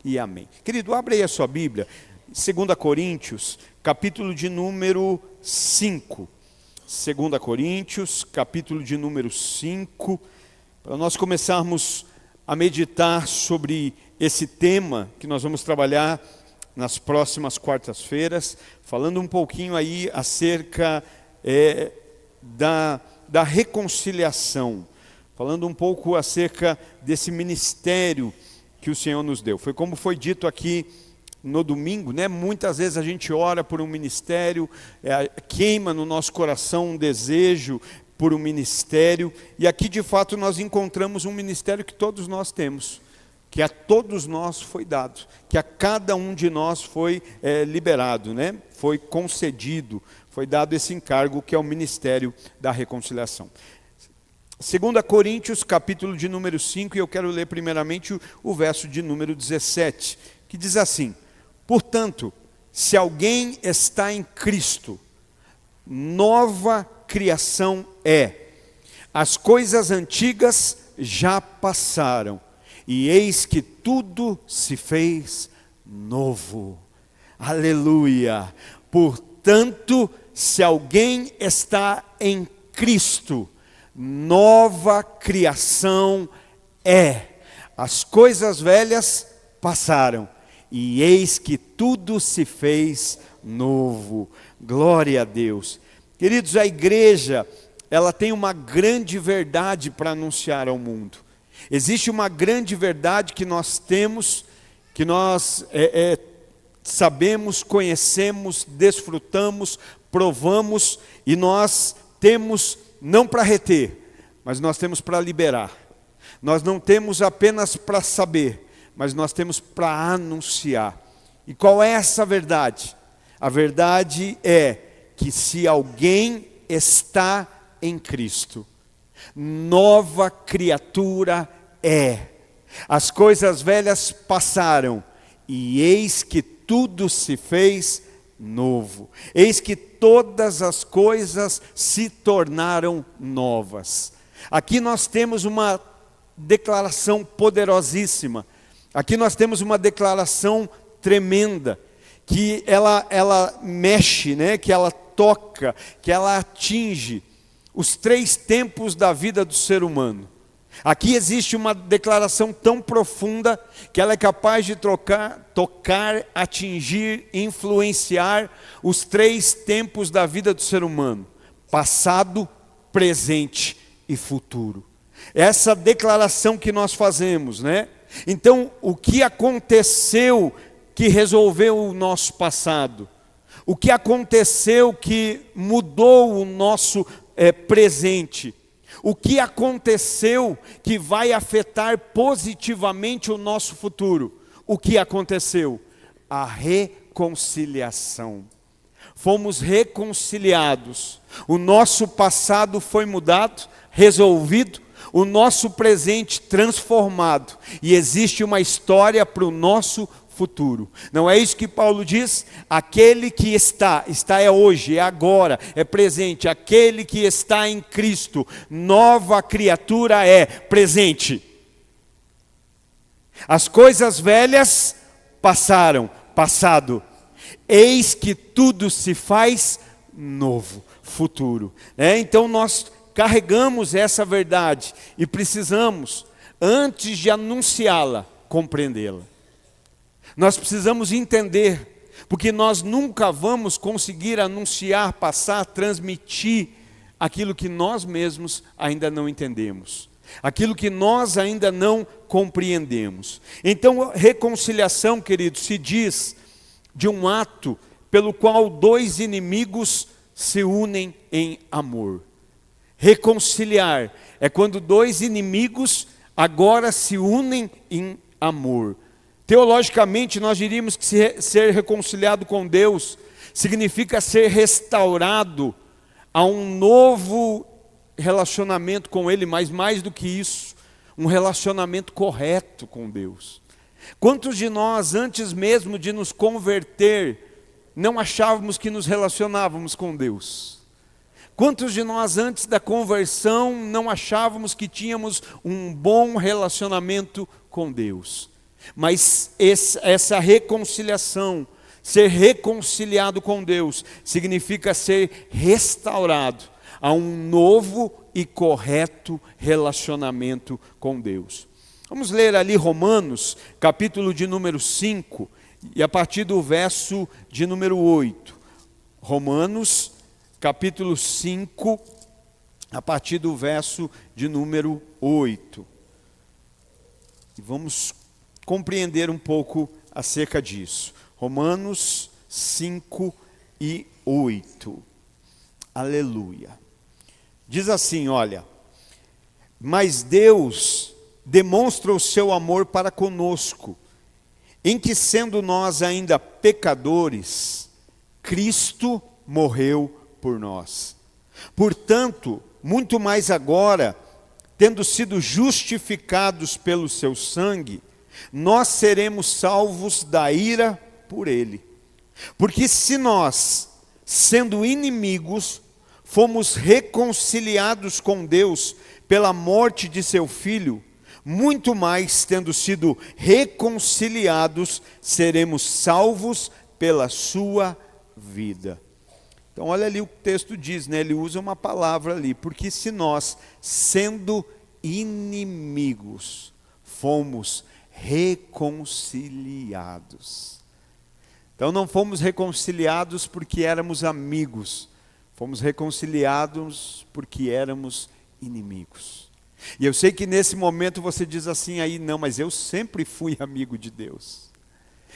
e amém. Querido, abre aí a sua Bíblia, 2 Coríntios, capítulo de número 5. 2 Coríntios, capítulo de número 5, para nós começarmos a meditar sobre esse tema que nós vamos trabalhar nas próximas quartas-feiras, falando um pouquinho aí acerca da reconciliação, falando um pouco acerca desse ministério que o Senhor nos deu. Foi como foi dito aqui no domingo, né? Muitas vezes a gente ora por um ministério, queima no nosso coração um desejo por um ministério, e aqui de fato nós encontramos um ministério que todos nós temos, que a todos nós foi dado, que a cada um de nós foi liberado, né? Foi concedido, foi dado esse encargo que é o ministério da reconciliação. 2 Coríntios, capítulo de número 5, e eu quero ler primeiramente o verso de número 17, que diz assim: portanto, se alguém está em Cristo, nova criação é. As coisas antigas já passaram, e eis que tudo se fez novo. Aleluia! Portanto, se alguém está em Cristo, nova criação é. As coisas velhas passaram, e eis que tudo se fez novo. Glória a Deus. Queridos, a igreja, ela tem uma grande verdade para anunciar ao mundo. Existe uma grande verdade que nós temos, que nós sabemos, conhecemos, desfrutamos, provamos, e nós temos não para reter, mas nós temos para liberar. Nós não temos apenas para saber, mas nós temos para anunciar. E qual é essa verdade? A verdade é que se alguém está em Cristo, nova criatura é. As coisas velhas passaram, e eis que tudo se fez novo. Eis que todas as coisas se tornaram novas. Aqui nós temos uma declaração poderosíssima. Aqui nós temos uma declaração tremenda, que ela mexe, né? Que ela toca, que ela atinge os 3 tempos da vida do ser humano. Aqui existe uma declaração tão profunda que ela é capaz de tocar, atingir, influenciar os 3 tempos da vida do ser humano: passado, presente e futuro. Essa declaração que nós fazemos, né? Então, o que aconteceu que resolveu o nosso passado? O que aconteceu que mudou o nosso presente? O que aconteceu que vai afetar positivamente o nosso futuro? O que aconteceu? A reconciliação. Fomos reconciliados. O nosso passado foi mudado, resolvido. O nosso presente transformado. E existe uma história para o nosso futuro. Não é isso que Paulo diz? Aquele que está é hoje, é agora, é presente. Aquele que está em Cristo, nova criatura é. Presente. As coisas velhas passaram, passado. Eis que tudo se faz novo, futuro. Então nós carregamos essa verdade e precisamos, antes de anunciá-la, compreendê-la. Nós precisamos entender, porque nós nunca vamos conseguir anunciar, passar, transmitir aquilo que nós mesmos ainda não entendemos, aquilo que nós ainda não compreendemos. Então, reconciliação, queridos, se diz de um ato pelo qual 2 inimigos se unem em amor. Reconciliar é quando 2 inimigos agora se unem em amor. Teologicamente, nós diríamos que ser reconciliado com Deus significa ser restaurado a um novo relacionamento com Ele, mas mais do que isso, um relacionamento correto com Deus. Quantos de nós, antes mesmo de nos converter, não achávamos que nos relacionávamos com Deus? Quantos de nós, antes da conversão, não achávamos que tínhamos um bom relacionamento com Deus? Mas essa reconciliação, ser reconciliado com Deus, significa ser restaurado a um novo e correto relacionamento com Deus. Vamos ler ali Romanos, capítulo de número 5, e a partir do verso de número 8. Romanos, capítulo 5, a partir do verso de número 8. E vamos compreender um pouco acerca disso. Romanos 5 e 8. Aleluia. Diz assim, olha: mas Deus demonstra o seu amor para conosco, em que, sendo nós ainda pecadores, Cristo morreu por nós. Portanto, muito mais agora, tendo sido justificados pelo seu sangue, nós seremos salvos da ira por ele. Porque se nós, sendo inimigos, fomos reconciliados com Deus pela morte de seu Filho, muito mais, tendo sido reconciliados, seremos salvos pela sua vida. Então olha ali o que o texto diz, né? Ele usa uma palavra ali, porque se nós, sendo inimigos, fomos reconciliados. Então não fomos reconciliados porque éramos amigos, fomos reconciliados porque éramos inimigos. E eu sei que nesse momento você diz assim aí, não, mas eu sempre fui amigo de Deus.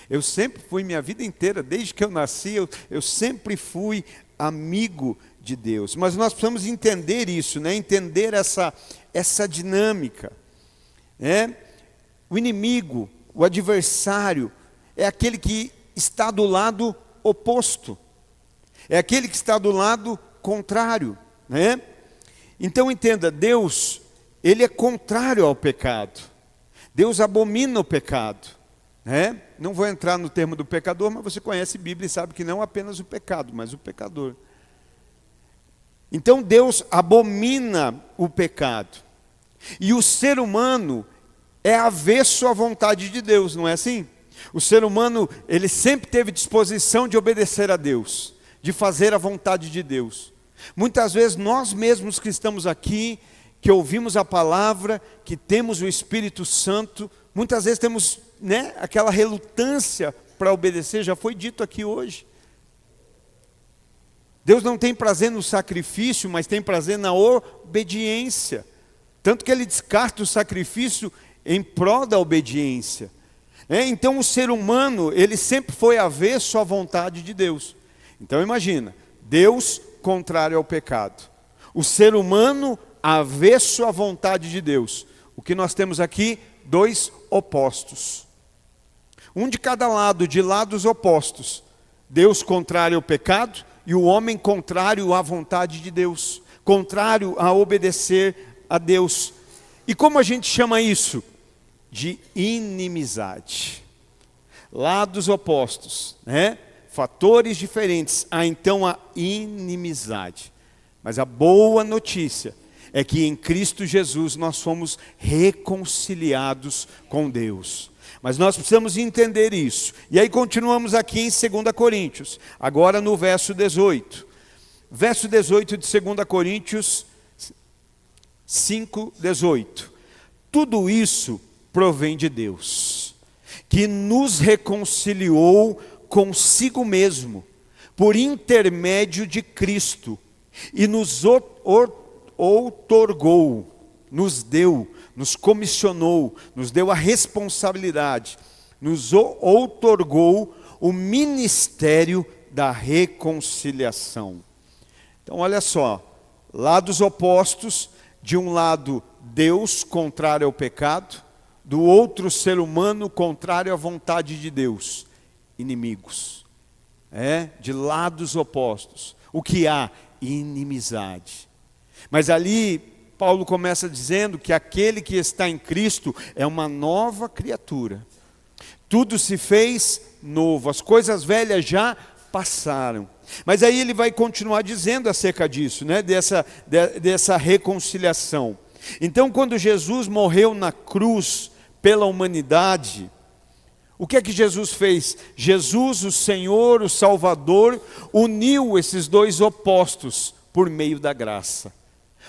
Eu sempre fui, minha vida inteira, desde que eu nasci, eu sempre fui amigo de Deus. Mas nós precisamos entender isso, né? Entender essa dinâmica. Né? O inimigo, o adversário, é aquele que está do lado oposto. É aquele que está do lado contrário. Né? Então entenda, Deus, Ele é contrário ao pecado. Deus abomina o pecado. Né? Não vou entrar no termo do pecador, mas você conhece a Bíblia e sabe que não apenas o pecado, mas o pecador. Então Deus abomina o pecado. E o ser humano é avesso à vontade de Deus, não é assim? O ser humano, ele sempre teve disposição de obedecer a Deus, de fazer a vontade de Deus. Muitas vezes nós mesmos que estamos aqui, que ouvimos a palavra, que temos o Espírito Santo, muitas vezes temos, né, aquela relutância para obedecer, já foi dito aqui hoje. Deus não tem prazer no sacrifício, mas tem prazer na obediência. Tanto que Ele descarta o sacrifício em prol da obediência. Então o ser humano, ele sempre foi avesso à vontade de Deus. Então imagina, Deus contrário ao pecado. O ser humano avesso à vontade de Deus. O que nós temos aqui? Dois opostos. Um de cada lado, de lados opostos. Deus contrário ao pecado e o homem contrário à vontade de Deus. Contrário a obedecer a Deus. E como a gente chama isso? De inimizade. Lados opostos, né? Fatores diferentes. Há então a inimizade. Mas a boa notícia é que em Cristo Jesus nós fomos reconciliados com Deus. Mas nós precisamos entender isso. E aí continuamos aqui em 2 Coríntios, agora no verso 18. Verso 18 de 2 Coríntios 5, 18. Tudo isso provém de Deus, que nos reconciliou consigo mesmo, por intermédio de Cristo, e nos outorgou, nos deu, nos comissionou, nos deu a responsabilidade, nos outorgou o ministério da reconciliação. Então olha só, lados opostos, de um lado Deus contrário ao pecado, do outro ser humano contrário à vontade de Deus, inimigos, de lados opostos. O que há? Inimizade. Mas ali Paulo começa dizendo que aquele que está em Cristo é uma nova criatura. Tudo se fez novo, as coisas velhas já passaram. Mas aí ele vai continuar dizendo acerca disso, né? dessa reconciliação. Então quando Jesus morreu na cruz pela humanidade, O que é que Jesus fez? Jesus, o Senhor, o Salvador, uniu esses dois opostos por meio da graça.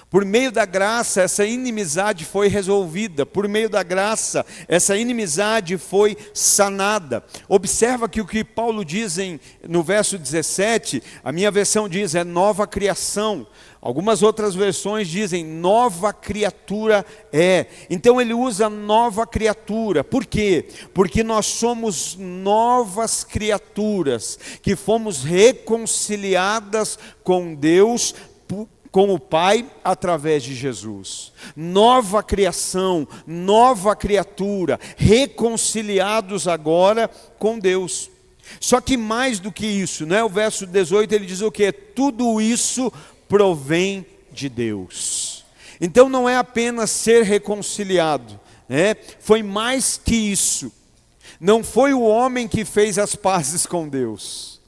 Por meio da graça, essa inimizade foi resolvida. Por meio da graça, essa inimizade foi sanada. Observa que o que Paulo diz no verso 17, a minha versão diz, é nova criação. Algumas outras versões dizem, nova criatura é. Então ele usa nova criatura. Por quê? Porque nós somos novas criaturas, que fomos reconciliadas com Deus, com o Pai, através de Jesus. Nova criação, nova criatura, reconciliados agora com Deus. Só que mais do que isso, né? O verso 18 ele diz o quê? Tudo isso provém de Deus. Então não é apenas ser reconciliado, né? Foi mais que isso. Não foi o homem que fez as pazes com Deus.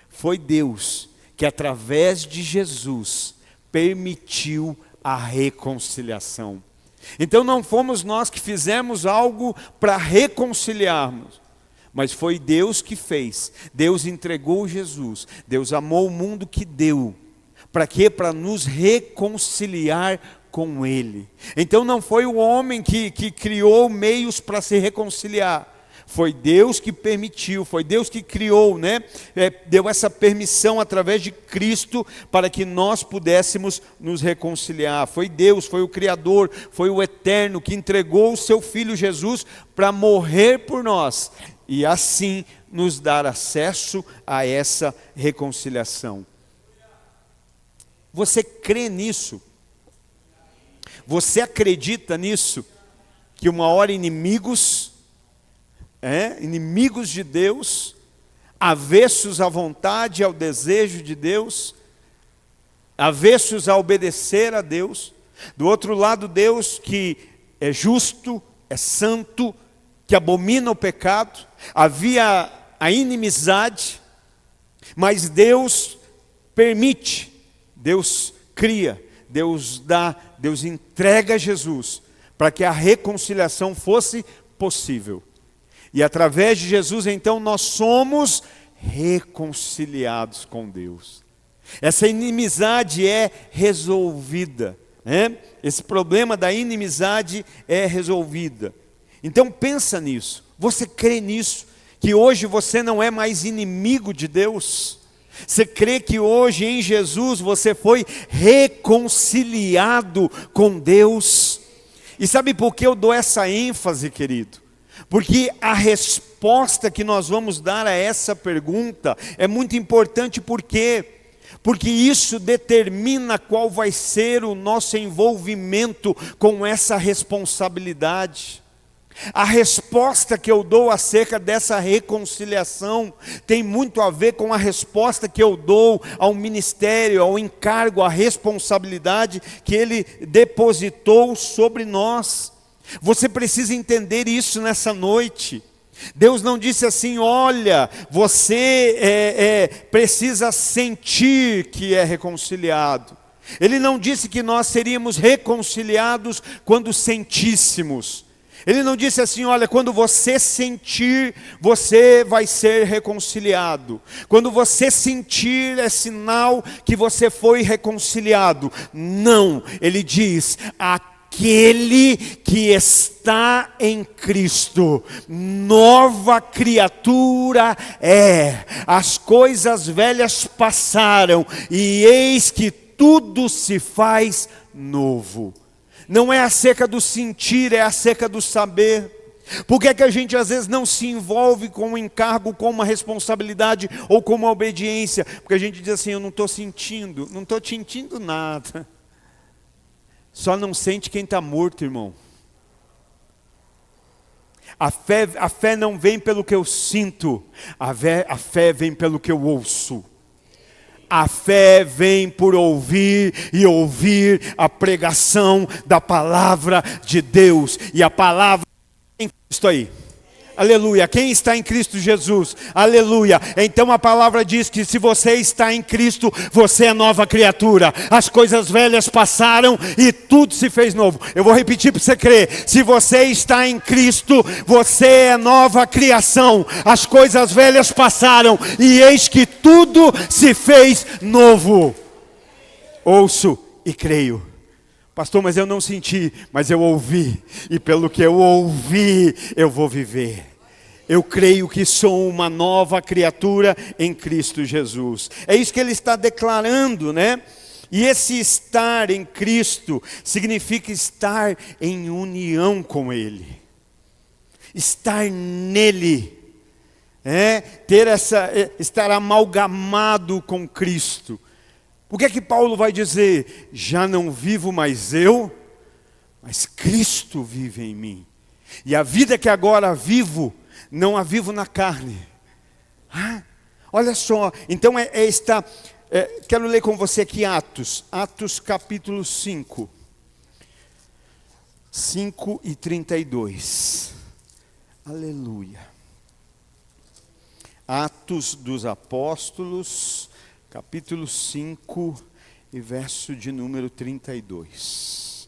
Foi Deus que através de Jesus permitiu a reconciliação. Então não fomos nós que fizemos algo para reconciliarmos, mas foi Deus que fez. Deus entregou Jesus, Deus amou o mundo que deu. Para quê? Para nos reconciliar com Ele. Então não foi o homem que criou meios para se reconciliar. Foi Deus que permitiu, foi Deus que criou, né? Deu essa permissão através de Cristo para que nós pudéssemos nos reconciliar. Foi Deus, foi o Criador, foi o Eterno que entregou o seu Filho Jesus para morrer por nós e assim nos dar acesso a essa reconciliação. Você crê nisso? Você acredita nisso? Que uma hora inimigos de Deus, avessos à vontade e ao desejo de Deus, avessos a obedecer a Deus. Do outro lado, Deus que é justo, é santo, que abomina o pecado. Havia a inimizade, mas Deus permite, Deus cria, Deus dá, Deus entrega Jesus para que a reconciliação fosse possível. E através de Jesus, então, nós somos reconciliados com Deus. Essa inimizade é resolvida, né? Esse problema da inimizade é resolvida. Então pensa nisso. Você crê nisso? Que hoje você não é mais inimigo de Deus? Você crê que hoje em Jesus você foi reconciliado com Deus? E sabe por que eu dou essa ênfase, querido? Porque a resposta que nós vamos dar a essa pergunta é muito importante. Por quê? Porque isso determina qual vai ser o nosso envolvimento com essa responsabilidade. A resposta que eu dou acerca dessa reconciliação tem muito a ver com a resposta que eu dou ao ministério, ao encargo, à responsabilidade que Ele depositou sobre nós. Você precisa entender isso nessa noite. Deus não disse assim, olha, você precisa sentir que é reconciliado. Ele não disse que nós seríamos reconciliados quando sentíssemos. Ele não disse assim, olha, quando você sentir, você vai ser reconciliado. Quando você sentir, é sinal que você foi reconciliado. Não, ele diz, aquele que está em Cristo, nova criatura é. As coisas velhas passaram e eis que tudo se faz novo. Não é acerca do sentir, é acerca do saber. Por que é que a gente às vezes não se envolve com um encargo, com uma responsabilidade ou com uma obediência? Porque a gente diz assim, eu não estou sentindo, não estou sentindo nada. Só não sente quem está morto, irmão. A fé não vem pelo que eu sinto, a fé vem pelo que eu ouço. A fé vem por ouvir e ouvir a pregação da palavra de Deus. E a palavra em Cristo aí. Aleluia. Quem está em Cristo Jesus? Aleluia. Então a palavra diz que se você está em Cristo, você é nova criatura. As coisas velhas passaram e tudo se fez novo. Eu vou repetir para você crer. Se você está em Cristo, você é nova criação. As coisas velhas passaram e eis que tudo se fez novo. Ouço e creio. Pastor, mas eu não senti, mas eu ouvi, e pelo que eu ouvi, eu vou viver. Eu creio que sou uma nova criatura em Cristo Jesus. É isso que ele está declarando, né? E esse estar em Cristo significa estar em união com Ele. Estar nele. Estar amalgamado com Cristo. O que é que Paulo vai dizer? Já não vivo mais eu, mas Cristo vive em mim. E a vida que agora vivo, não a vivo na carne. Olha só, então quero ler com você aqui Atos capítulo 5. 5 e 32. Aleluia. Atos dos Apóstolos, capítulo 5 e verso de número 32.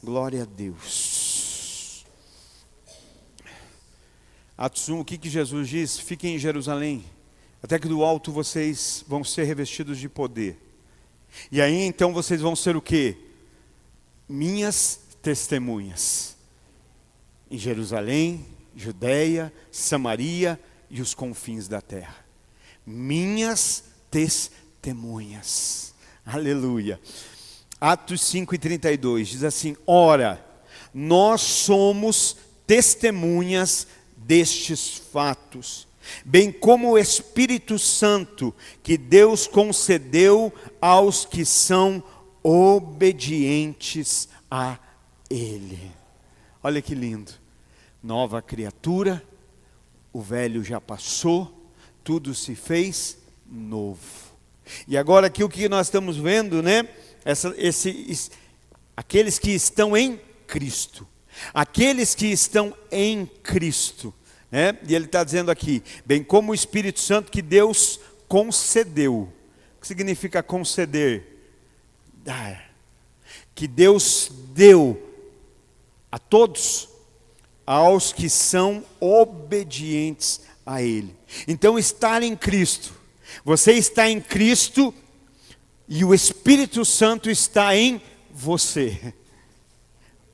Glória a Deus. Atos 1, o que Jesus diz? Fiquem em Jerusalém, até que do alto vocês vão ser revestidos de poder. E aí então vocês vão ser o quê? Minhas testemunhas. Em Jerusalém, Judeia, Samaria e os confins da terra. Minhas testemunhas. Aleluia. Atos 5 e 32 diz assim: ora, nós somos testemunhas destes fatos, bem como o Espírito Santo que Deus concedeu aos que são obedientes a Ele. Olha que lindo. Nova criatura, o velho já passou, tudo se fez novo. E agora aqui o que nós estamos vendo, né? Aqueles que estão em Cristo. Aqueles que estão em Cristo, né? E ele está dizendo aqui, bem como o Espírito Santo que Deus concedeu. O que significa conceder? Dar. Que Deus deu a todos, aos que são obedientes a Ele. Então estar em Cristo, você está em Cristo e o Espírito Santo está em você.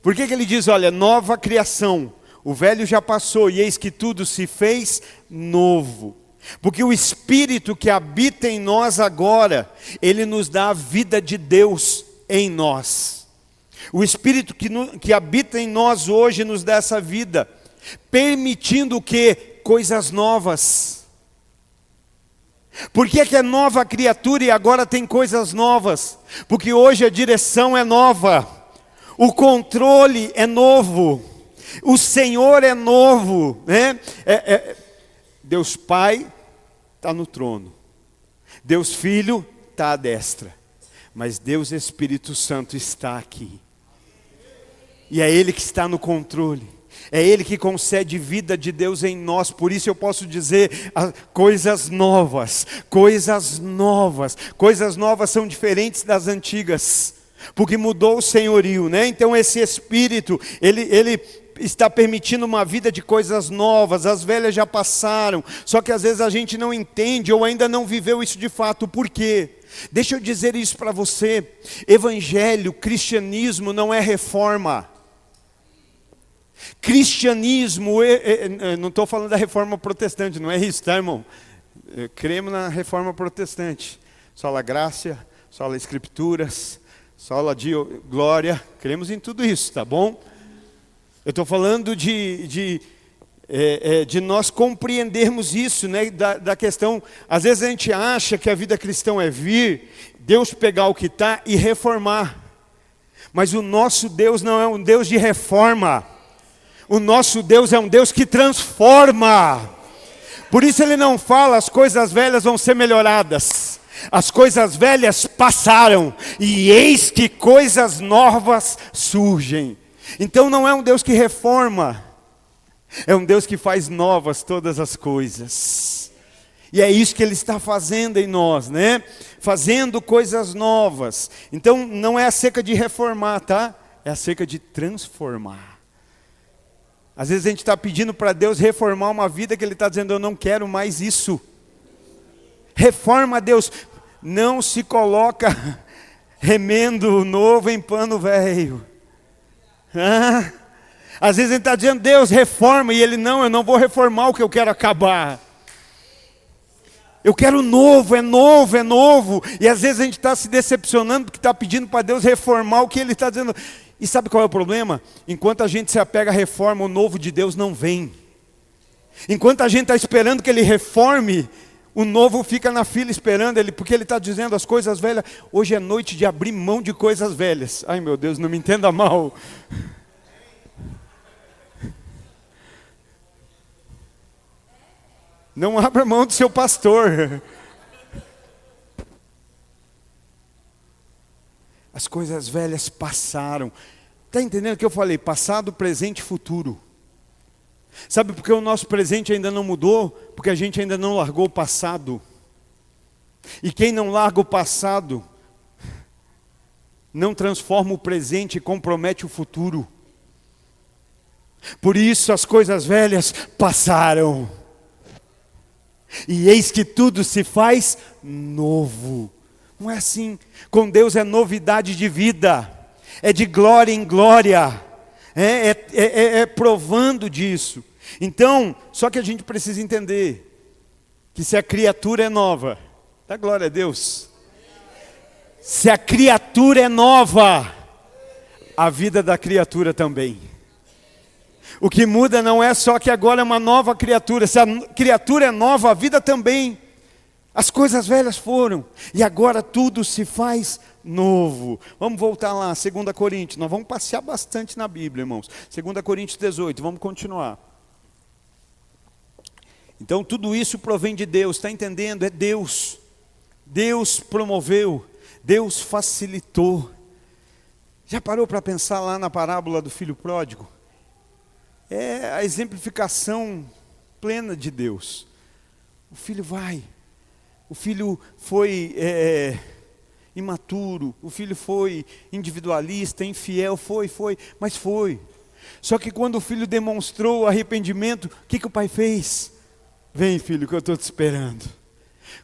Por que ele diz, olha, nova criação, o velho já passou e eis que tudo se fez novo. Porque o Espírito que habita em nós agora, ele nos dá a vida de Deus em nós. O Espírito que habita em nós hoje nos dá essa vida, permitindo o quê? Coisas novas. Por que é nova criatura e agora tem coisas novas? Porque hoje a direção é nova, o controle é novo, o Senhor é novo, né? Deus Pai está no trono, Deus Filho está à destra, mas Deus Espírito Santo está aqui. E é Ele que está no controle. É Ele que concede vida de Deus em nós. Por isso eu posso dizer coisas novas. Coisas novas. Coisas novas são diferentes das antigas. Porque mudou o senhorio, né? Então esse Espírito, ele está permitindo uma vida de coisas novas. As velhas já passaram. Só que às vezes a gente não entende ou ainda não viveu isso de fato. Por quê? Deixa eu dizer isso para você. Evangelho, cristianismo não é reforma. Cristianismo, não estou falando da reforma protestante, não é isso, tá, irmão? Cremos na reforma protestante. Sola graça, sola escrituras, sola Deo glória. Cremos em tudo isso, tá bom? Eu estou falando de nós compreendermos isso, né? Da questão, às vezes a gente acha que a vida cristã é vir, Deus pegar o que está e reformar. Mas o nosso Deus não é um Deus de reforma. O nosso Deus é um Deus que transforma. Por isso ele não fala, as coisas velhas vão ser melhoradas. As coisas velhas passaram, e eis que coisas novas surgem. Então não é um Deus que reforma. É um Deus que faz novas todas as coisas. E é isso que Ele está fazendo em nós, né? Fazendo coisas novas. Então não é acerca de reformar, tá? É acerca de transformar. Às vezes a gente está pedindo para Deus reformar uma vida que Ele está dizendo, eu não quero mais isso. Reforma, Deus. Não se coloca remendo novo em pano velho. Às vezes a gente está dizendo, Deus reforma, e Ele não, eu não vou reformar o que eu quero acabar. Eu quero novo, é novo, é novo. E às vezes a gente está se decepcionando porque está pedindo para Deus reformar o que Ele está dizendo. E sabe qual é o problema? Enquanto a gente se apega à reforma, o novo de Deus não vem. Enquanto a gente está esperando que Ele reforme, o novo fica na fila esperando Ele, porque Ele está dizendo as coisas velhas. Hoje é noite de abrir mão de coisas velhas. Ai meu Deus, não me entenda mal. Não abra mão do seu pastor. As coisas velhas passaram. Está entendendo o que eu falei? Passado, presente e futuro. Sabe por que o nosso presente ainda não mudou? Porque a gente ainda não largou o passado. E quem não larga o passado, não transforma o presente e compromete o futuro. Por isso as coisas velhas passaram. E eis que tudo se faz novo. Não é assim. Com Deus é novidade de vida. É de glória em glória. É provando disso. Então, só que a gente precisa entender que se a criatura é nova, dá glória a Deus. Se a criatura é nova, a vida da criatura também. O que muda não é só que agora é uma nova criatura. Se a criatura é nova, a vida também. As coisas velhas foram, e agora tudo se faz novo. Vamos voltar lá, 2 Coríntios. Nós vamos passear bastante na Bíblia, irmãos. 2 Coríntios 18, vamos continuar. Então tudo isso provém de Deus, está entendendo? É Deus. Deus promoveu, Deus facilitou. Já parou para pensar lá na parábola do filho pródigo? É a exemplificação plena de Deus. O filho vai, o filho foi imaturo, o filho foi individualista, infiel, mas foi. Só que quando o filho demonstrou arrependimento, o que o pai fez? Vem, filho, que eu estou te esperando.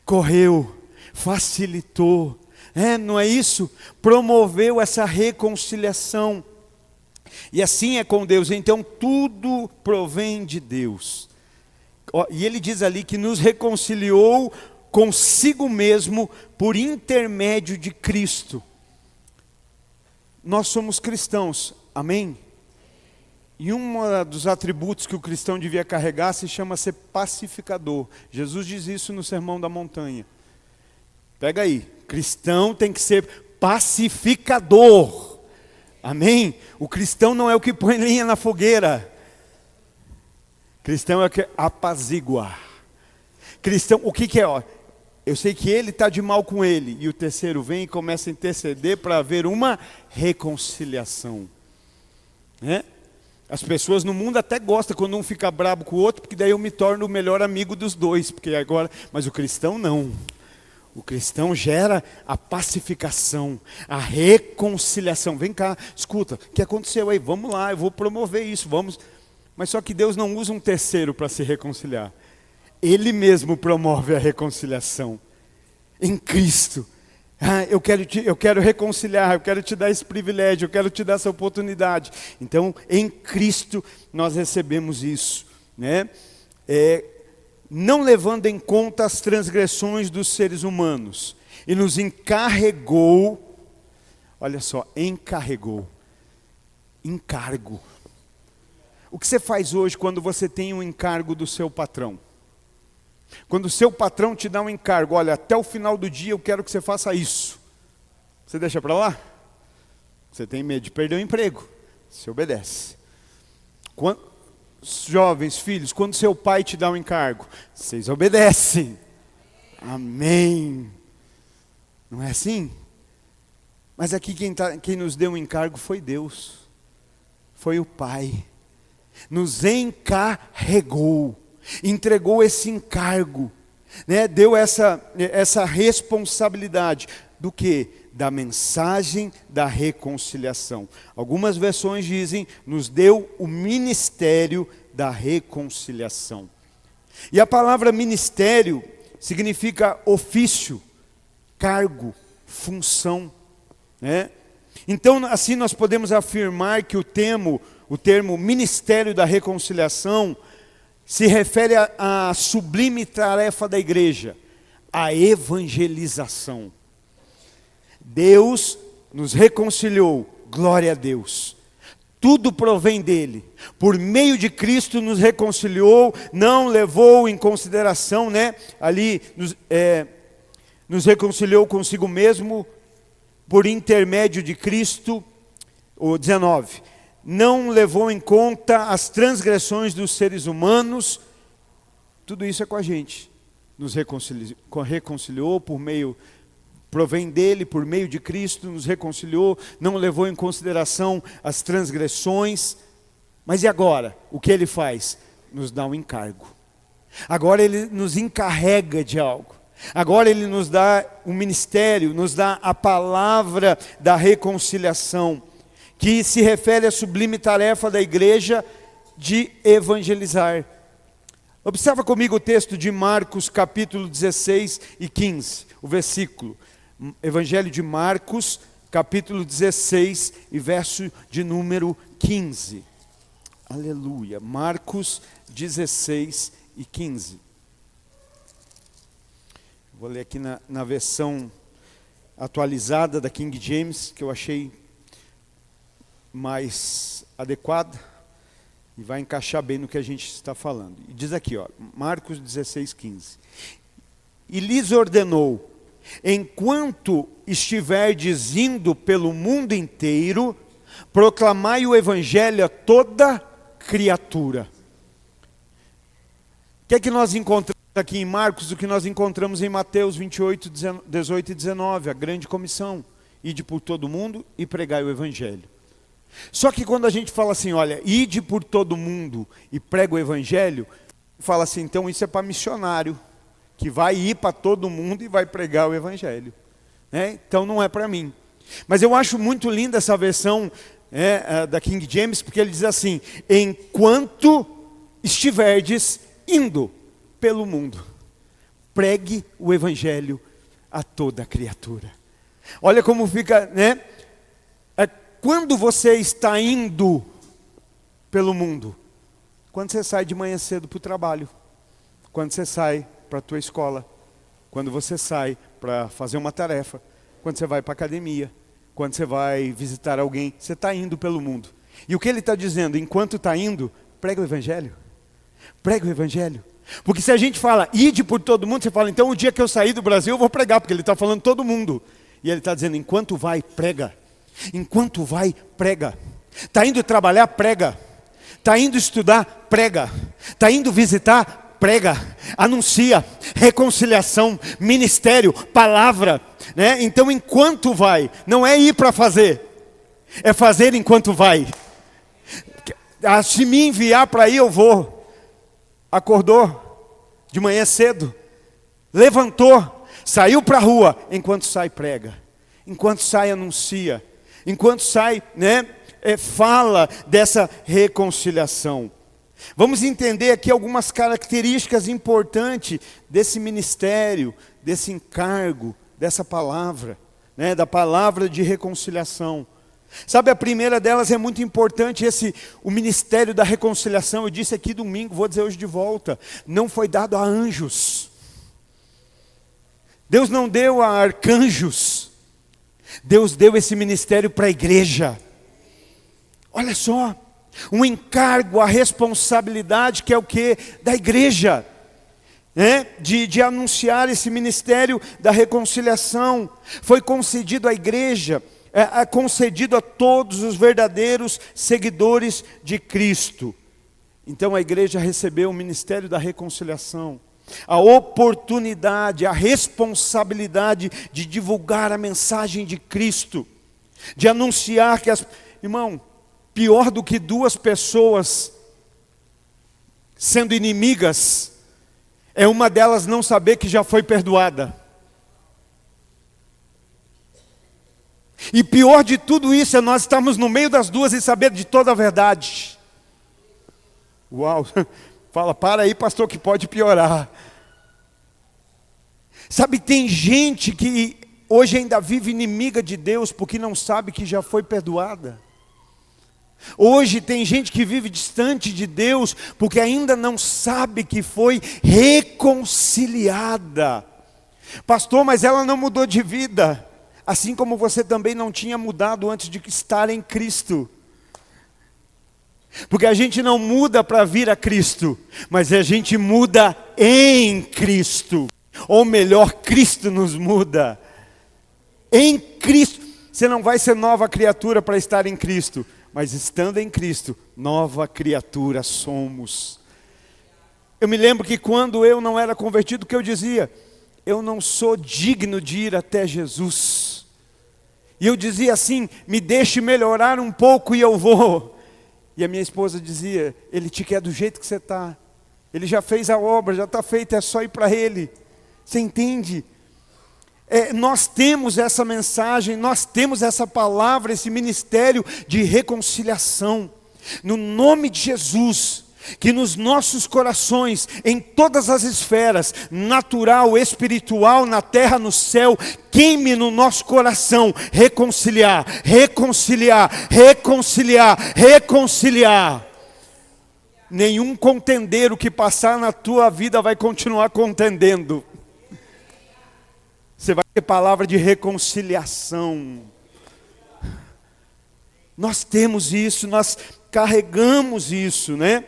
Correu, facilitou, não é isso? Promoveu essa reconciliação. E assim é com Deus, então tudo provém de Deus. E ele diz ali que nos reconciliou consigo mesmo por intermédio de Cristo. Nós somos cristãos, amém? E um dos atributos que o cristão devia carregar se chama ser pacificador. Jesus diz isso no Sermão da Montanha. Pega aí, cristão tem que ser pacificador. Amém? O cristão não é o que põe lenha na fogueira. Cristão é o que apazigua. Cristão, o que é? Eu sei que ele está de mal com ele. E o terceiro vem e começa a interceder para haver uma reconciliação. As pessoas no mundo até gostam quando um fica brabo com o outro, porque daí eu me torno o melhor amigo dos dois. Mas o cristão não. O cristão gera a pacificação, a reconciliação. Vem cá, escuta, o que aconteceu aí? Vamos lá, eu vou promover isso, vamos. Mas só que Deus não usa um terceiro para se reconciliar. Ele mesmo promove a reconciliação. Em Cristo. Eu quero reconciliar, eu quero te dar esse privilégio, eu quero te dar essa oportunidade. Então, em Cristo nós recebemos isso, não levando em conta as transgressões dos seres humanos, e nos encarregou, olha só, encargo. O que você faz hoje quando você tem um encargo do seu patrão? Quando o seu patrão te dá um encargo, olha, até o final do dia eu quero que você faça isso. Você deixa para lá? Você tem medo de perder o emprego, você obedece. Jovens, filhos, quando seu pai te dá um encargo, vocês obedecem. Amém. Não é assim? Mas aqui quem nos deu um encargo foi Deus. Foi o Pai. nos encarregou, entregou esse encargo, né? Deu essa responsabilidade do quê? Da mensagem da reconciliação. Algumas versões dizem, nos deu o ministério da reconciliação. E a palavra ministério significa ofício, cargo, função, né? Então, assim nós podemos afirmar que o termo ministério da reconciliação se refere à sublime tarefa da igreja, a evangelização. Deus nos reconciliou, glória a Deus. Tudo provém dele. Por meio de Cristo nos reconciliou, não levou em consideração, né? Ali nos reconciliou consigo mesmo por intermédio de Cristo. O 19. Não levou em conta as transgressões dos seres humanos. Tudo isso é com a gente. Nos reconciliou por meio, provém dele, por meio de Cristo, nos reconciliou, não levou em consideração as transgressões. Mas e agora? O que ele faz? Nos dá um encargo. Agora ele nos encarrega de algo. Agora ele nos dá um ministério, nos dá a palavra da reconciliação, que se refere à sublime tarefa da igreja de evangelizar. Observa comigo o texto de Marcos, capítulo 16 e 15, o versículo. Evangelho de Marcos, capítulo 16 e verso de número 15. Aleluia. Marcos 16 e 15. Vou ler aqui na versão atualizada da King James, que eu achei mais adequada e vai encaixar bem no que a gente está falando. E diz aqui, ó, Marcos 16, 15. E lhes ordenou: enquanto estiverdes indo pelo mundo inteiro, proclamai o evangelho a toda criatura. O que é que nós encontramos aqui em Marcos? O que nós encontramos em Mateus 28, 18 e 19, a grande comissão: ide por todo mundo e pregai o evangelho. Só que quando a gente fala assim, olha, ide por todo mundo e prega o evangelho, fala assim, então isso é para missionário, que vai ir para todo mundo e vai pregar o evangelho, né? Então não é para mim. Mas eu acho muito linda essa versão da King James, porque ele diz assim: enquanto estiverdes indo pelo mundo, pregue o evangelho a toda criatura. Olha como fica, né? Quando você está indo pelo mundo? Quando você sai de manhã cedo para o trabalho, quando você sai para a tua escola, quando você sai para fazer uma tarefa, quando você vai para a academia, quando você vai visitar alguém, você está indo pelo mundo. E o que ele está dizendo? Enquanto está indo, prega o evangelho. Prega o evangelho. Porque se a gente fala, ide por todo mundo, você fala, então o dia que eu sair do Brasil eu vou pregar, porque ele está falando todo mundo. E ele está dizendo, enquanto vai, prega. Enquanto vai, prega. Está indo trabalhar, prega. Está indo estudar, prega. Está indo visitar, prega. Anuncia, reconciliação, ministério, palavra, né? Então enquanto vai, não é ir para fazer, é fazer enquanto vai. Se me enviar para ir, eu vou. Acordou de manhã cedo, levantou, saiu para a rua, enquanto sai, prega. Enquanto sai, anuncia. Enquanto sai, né, fala dessa reconciliação. Vamos entender aqui algumas características importantes desse ministério, desse encargo, dessa palavra, né, da palavra de reconciliação. Sabe, a primeira delas é muito importante, o ministério da reconciliação. Eu disse aqui domingo, vou dizer hoje de volta, não foi dado a anjos. Deus não deu a arcanjos. Deus deu esse ministério para a igreja. Olha só, um encargo, a responsabilidade que é o quê? Da igreja, né? De anunciar esse ministério da reconciliação. Foi concedido à igreja, concedido a todos os verdadeiros seguidores de Cristo. Então a igreja recebeu o ministério da reconciliação, a oportunidade, a responsabilidade de divulgar a mensagem de Cristo, de anunciar que irmão, pior do que duas pessoas sendo inimigas, é uma delas não saber que já foi perdoada. E pior de tudo isso é nós estarmos no meio das duas e saber de toda a verdade. Uau! Fala, para aí, pastor, que pode piorar. Sabe, tem gente que hoje ainda vive inimiga de Deus porque não sabe que já foi perdoada. Hoje tem gente que vive distante de Deus porque ainda não sabe que foi reconciliada. Pastor, mas ela não mudou de vida. Assim como você também não tinha mudado antes de estar em Cristo. Porque a gente não muda para vir a Cristo, mas a gente muda em Cristo. Ou melhor, Cristo nos muda. Em Cristo. Você não vai ser nova criatura para estar em Cristo, mas estando em Cristo, nova criatura somos. Eu me lembro que quando eu não era convertido, o que eu dizia? Eu não sou digno de ir até Jesus. E eu dizia assim, me deixe melhorar um pouco e eu vou. E a minha esposa dizia, Ele te quer do jeito que você está. Ele já fez a obra, já está feita, é só ir para Ele. Você entende? Nós temos essa mensagem, nós temos essa palavra, esse ministério de reconciliação. No nome de Jesus, que nos nossos corações, em todas as esferas, natural, espiritual, na terra, no céu, queime no nosso coração, reconciliar, reconciliar, reconciliar, reconciliar. Nenhum contendeiro que passar na tua vida vai continuar contendendo. Você vai ter palavra de reconciliação. Nós temos isso, nós carregamos isso, né?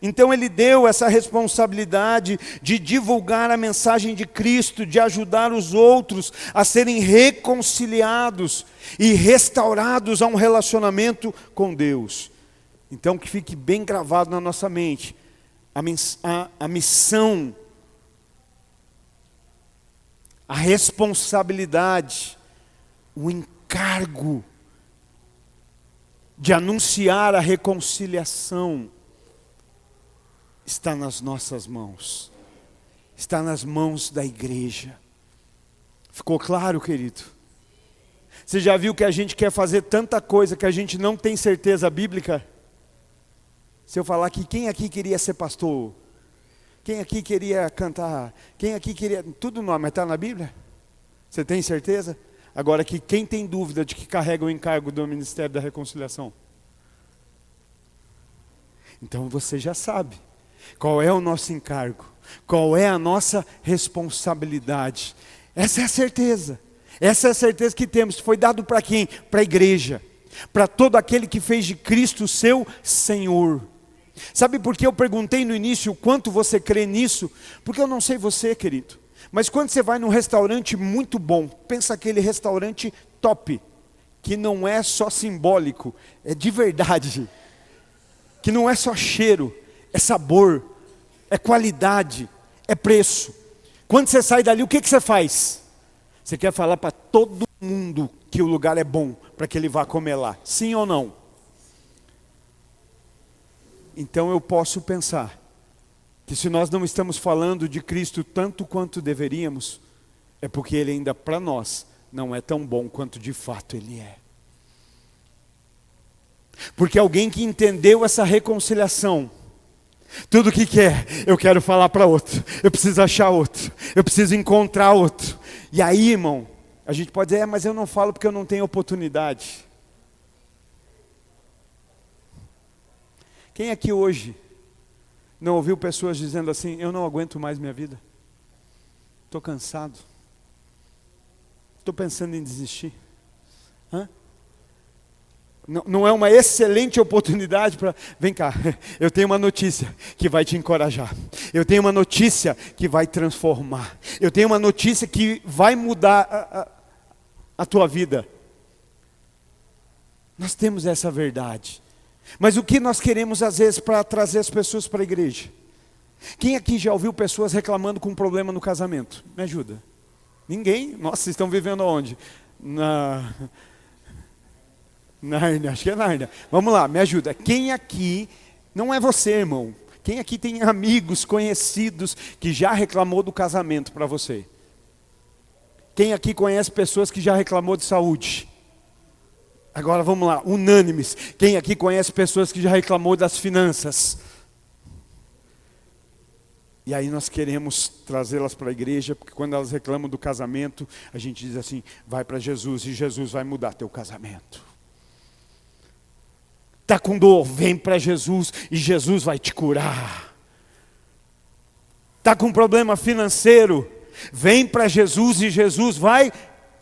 Então Ele deu essa responsabilidade de divulgar a mensagem de Cristo, de ajudar os outros a serem reconciliados e restaurados a um relacionamento com Deus. Então que fique bem gravado na nossa mente, a missão, a responsabilidade, o encargo de anunciar a reconciliação está nas nossas mãos, está nas mãos da igreja. Ficou claro, querido? Você já viu que a gente quer fazer tanta coisa que a gente não tem certeza bíblica? Se eu falar que quem aqui queria ser pastor? Quem aqui queria cantar? Quem aqui queria... Tudo não, mas está na Bíblia? Você tem certeza? Agora que quem tem dúvida de que carrega o encargo do Ministério da Reconciliação? Então você já sabe. Qual é o nosso encargo? Qual é a nossa responsabilidade? Essa é a certeza. Essa é a certeza que temos. Foi dado para quem? Para a igreja. Para todo aquele que fez de Cristo o seu Senhor. Sabe por que eu perguntei no início o quanto você crê nisso? Porque eu não sei você, querido. Mas quando você vai num restaurante muito bom, pensa aquele restaurante top, que não é só simbólico, é de verdade. Que não é só cheiro, é sabor, é qualidade, é preço. Quando você sai dali, o que você faz? Você quer falar para todo mundo que o lugar é bom, para que ele vá comer lá. Sim ou não? Então eu posso pensar que se nós não estamos falando de Cristo tanto quanto deveríamos, é porque Ele ainda para nós não é tão bom quanto de fato Ele é. Porque alguém que entendeu essa reconciliação, tudo que quer, eu quero falar para outro, eu preciso achar outro, eu preciso encontrar outro. E aí, irmão, a gente pode dizer, mas eu não falo porque eu não tenho oportunidade. Quem aqui hoje não ouviu pessoas dizendo assim, eu não aguento mais minha vida? Estou cansado. Estou pensando em desistir. Não é uma excelente oportunidade para... Vem cá, eu tenho uma notícia que vai te encorajar. Eu tenho uma notícia que vai transformar. Eu tenho uma notícia que vai mudar a tua vida. Nós temos essa verdade. Mas o que nós queremos às vezes para trazer as pessoas para a igreja? Quem aqui já ouviu pessoas reclamando com um problema no casamento? Me ajuda. Ninguém? Nossa, vocês estão vivendo onde? Nárnia, acho que é Nárnia. Vamos lá, me ajuda. Quem aqui, não é você, irmão. Quem aqui tem amigos, conhecidos, que já reclamou do casamento para você? Quem aqui conhece pessoas que já reclamou de saúde? Agora vamos lá, unânimes. Quem aqui conhece pessoas que já reclamou das finanças? E aí nós queremos trazê-las para a igreja, porque quando elas reclamam do casamento, a gente diz assim, vai para Jesus e Jesus vai mudar teu casamento. Está com dor, vem para Jesus e Jesus vai te curar. Está com problema financeiro, vem para Jesus e Jesus vai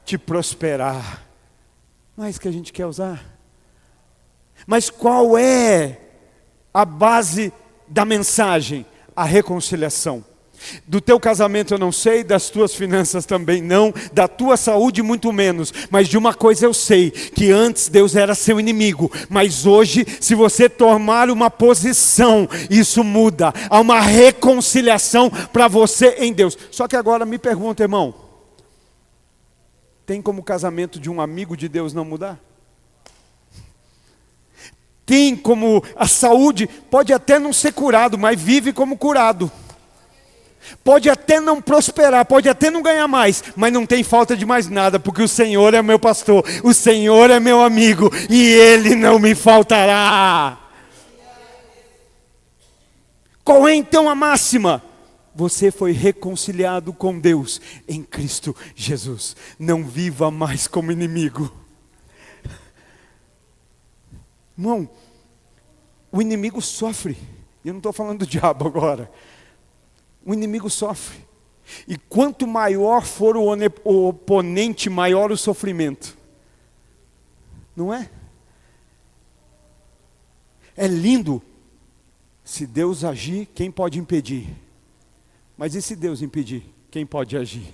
te prosperar. Não é isso que a gente quer usar. Mas qual é a base da mensagem? A reconciliação. Do teu casamento eu não sei, das tuas finanças também não, da tua saúde muito menos, mas de uma coisa eu sei, que antes Deus era seu inimigo, mas hoje, se você tomar uma posição, isso muda, há uma reconciliação para você em Deus. Só que agora me pergunta, irmão, tem como o casamento de um amigo de Deus não mudar? Tem como a saúde, pode até não ser curado, mas vive como curado. Pode até não prosperar, pode até não ganhar mais, mas não tem falta de mais nada, porque o Senhor é meu pastor, o Senhor é meu amigo, e Ele não me faltará. Qual é então a máxima? Você foi reconciliado com Deus em Cristo Jesus. Não viva mais como inimigo. Irmão, o inimigo sofre. Eu não estou falando do diabo agora. O inimigo sofre. E quanto maior for o oponente, maior o sofrimento. Não é? É lindo. Se Deus agir, quem pode impedir? Mas e se Deus impedir? Quem pode agir?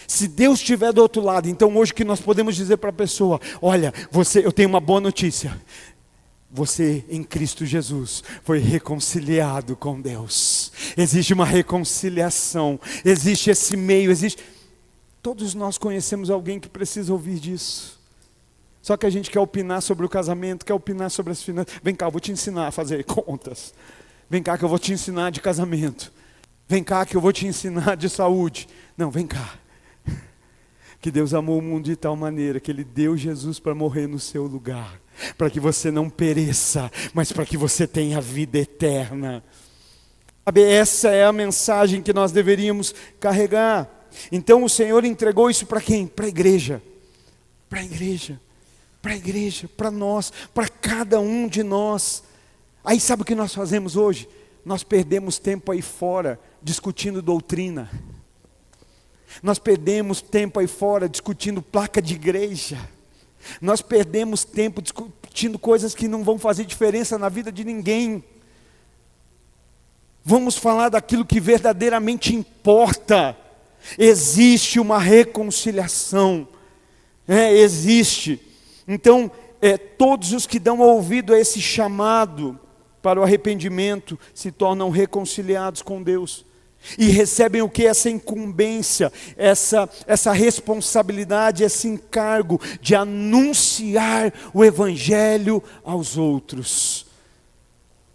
Se Deus estiver do outro lado, então hoje que nós podemos dizer para a pessoa, olha, eu tenho uma boa notícia. Você em Cristo Jesus foi reconciliado com Deus. Existe uma reconciliação, existe esse meio, existe... Todos nós conhecemos alguém que precisa ouvir disso. Só que a gente quer opinar sobre o casamento, quer opinar sobre as finanças. Vem cá, eu vou te ensinar a fazer contas. Vem cá que eu vou te ensinar de casamento. Vem cá que eu vou te ensinar de saúde. Não, vem cá. Que Deus amou o mundo de tal maneira que Ele deu Jesus para morrer no seu lugar. Para que você não pereça, mas para que você tenha vida eterna. Sabe, essa é a mensagem que nós deveríamos carregar. Então o Senhor entregou isso para quem? Para a igreja. Para a igreja. Para a igreja, para nós, para cada um de nós. Aí sabe o que nós fazemos hoje? Nós perdemos tempo aí fora discutindo doutrina. Nós perdemos tempo aí fora discutindo placa de igreja. Nós perdemos tempo discutindo coisas que não vão fazer diferença na vida de ninguém. Vamos falar daquilo que verdadeiramente importa. Existe uma reconciliação. Existe. Então, todos os que dão ouvido a esse chamado para o arrependimento se tornam reconciliados com Deus. E recebem o que? Essa incumbência, essa responsabilidade, esse encargo de anunciar o Evangelho aos outros.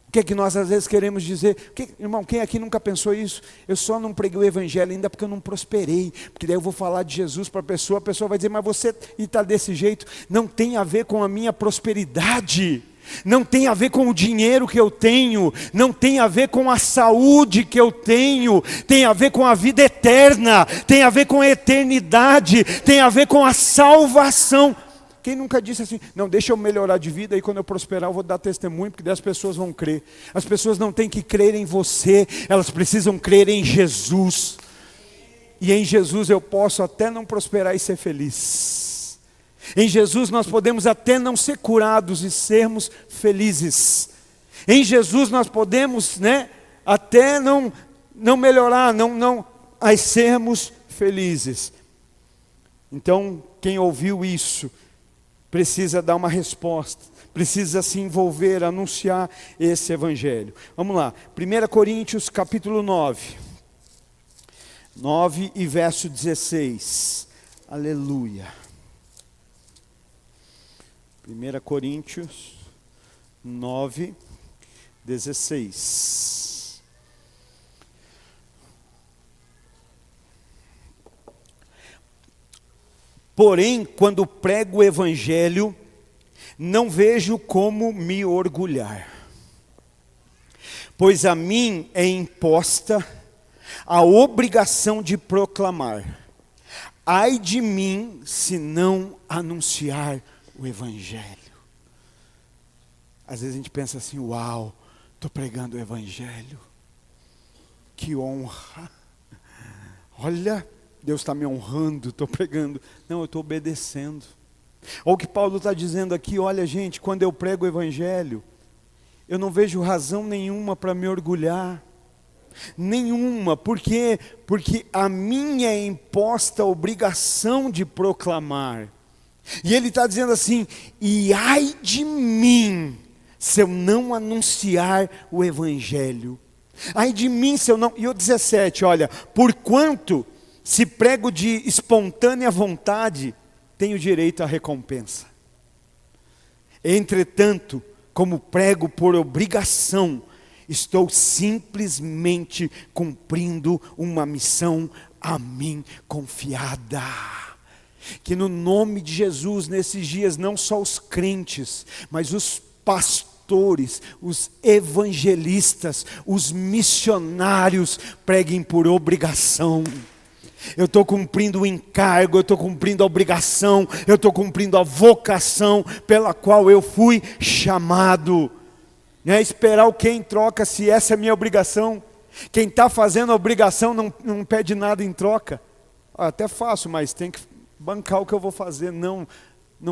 O que é que nós às vezes queremos dizer? Irmão, quem aqui nunca pensou isso? Eu só não preguei o Evangelho ainda porque eu não prosperei. Porque daí eu vou falar de Jesus para a pessoa vai dizer, mas você está desse jeito. Não tem a ver com a minha prosperidade. Não tem a ver com o dinheiro que eu tenho, não tem a ver com a saúde que eu tenho, tem a ver com a vida eterna, tem a ver com a eternidade, tem a ver com a salvação. Quem nunca disse assim, não, deixa eu melhorar de vida e quando eu prosperar eu vou dar testemunho, porque daí as pessoas vão crer. As pessoas não têm que crer em você, elas precisam crer em Jesus. E em Jesus eu posso até não prosperar e ser feliz. Em Jesus nós podemos até não ser curados e sermos felizes. Em Jesus nós podemos, até não melhorar, mas sermos felizes. Então, quem ouviu isso, precisa dar uma resposta, precisa se envolver, anunciar esse Evangelho. Vamos lá, 1 Coríntios capítulo 9 e verso 16. Aleluia. 1 Coríntios 9, 16. Porém, quando prego o evangelho, não vejo como me orgulhar, pois a mim é imposta a obrigação de proclamar. Ai de mim se não anunciar o evangelho. Às vezes a gente pensa assim, uau, estou pregando o evangelho, que honra, olha, Deus está me honrando, estou pregando. Não, eu estou obedecendo. Olha o que Paulo está dizendo aqui, olha gente, quando eu prego o evangelho, eu não vejo razão nenhuma para me orgulhar, nenhuma. Por quê? Porque a mim é imposta a obrigação de proclamar. E ele está dizendo assim, e ai de mim, se eu não anunciar o evangelho. Ai de mim se eu não... E o 17, olha, porquanto se prego de espontânea vontade, tenho direito à recompensa. Entretanto, como prego por obrigação, estou simplesmente cumprindo uma missão a mim confiada. Que no nome de Jesus, nesses dias, não só os crentes, mas os pastores, os evangelistas, os missionários, preguem por obrigação. Eu estou cumprindo o encargo, eu estou cumprindo a obrigação, eu estou cumprindo a vocação pela qual eu fui chamado. Não é esperar o que em troca, se essa é a minha obrigação. Quem está fazendo a obrigação não pede nada em troca. Até faço, mas tem que bancar o que eu vou fazer. Não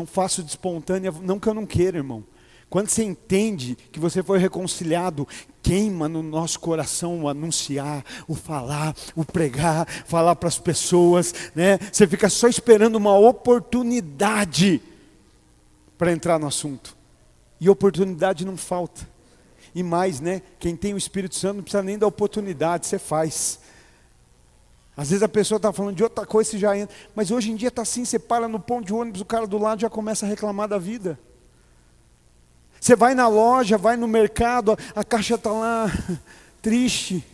faço de espontânea, não que eu não queira, irmão. Quando você entende que você foi reconciliado, queima no nosso coração o anunciar, o falar, o pregar, falar para as pessoas, né? Você fica só esperando uma oportunidade para entrar no assunto. E oportunidade não falta. E mais, né? Quem tem o Espírito Santo não precisa nem da oportunidade, você faz. Às vezes a pessoa está falando de outra coisa e você já entra. Mas hoje em dia está assim, você para no ponto de ônibus, o cara do lado já começa a reclamar da vida. Você vai na loja, vai no mercado, a caixa está lá, triste,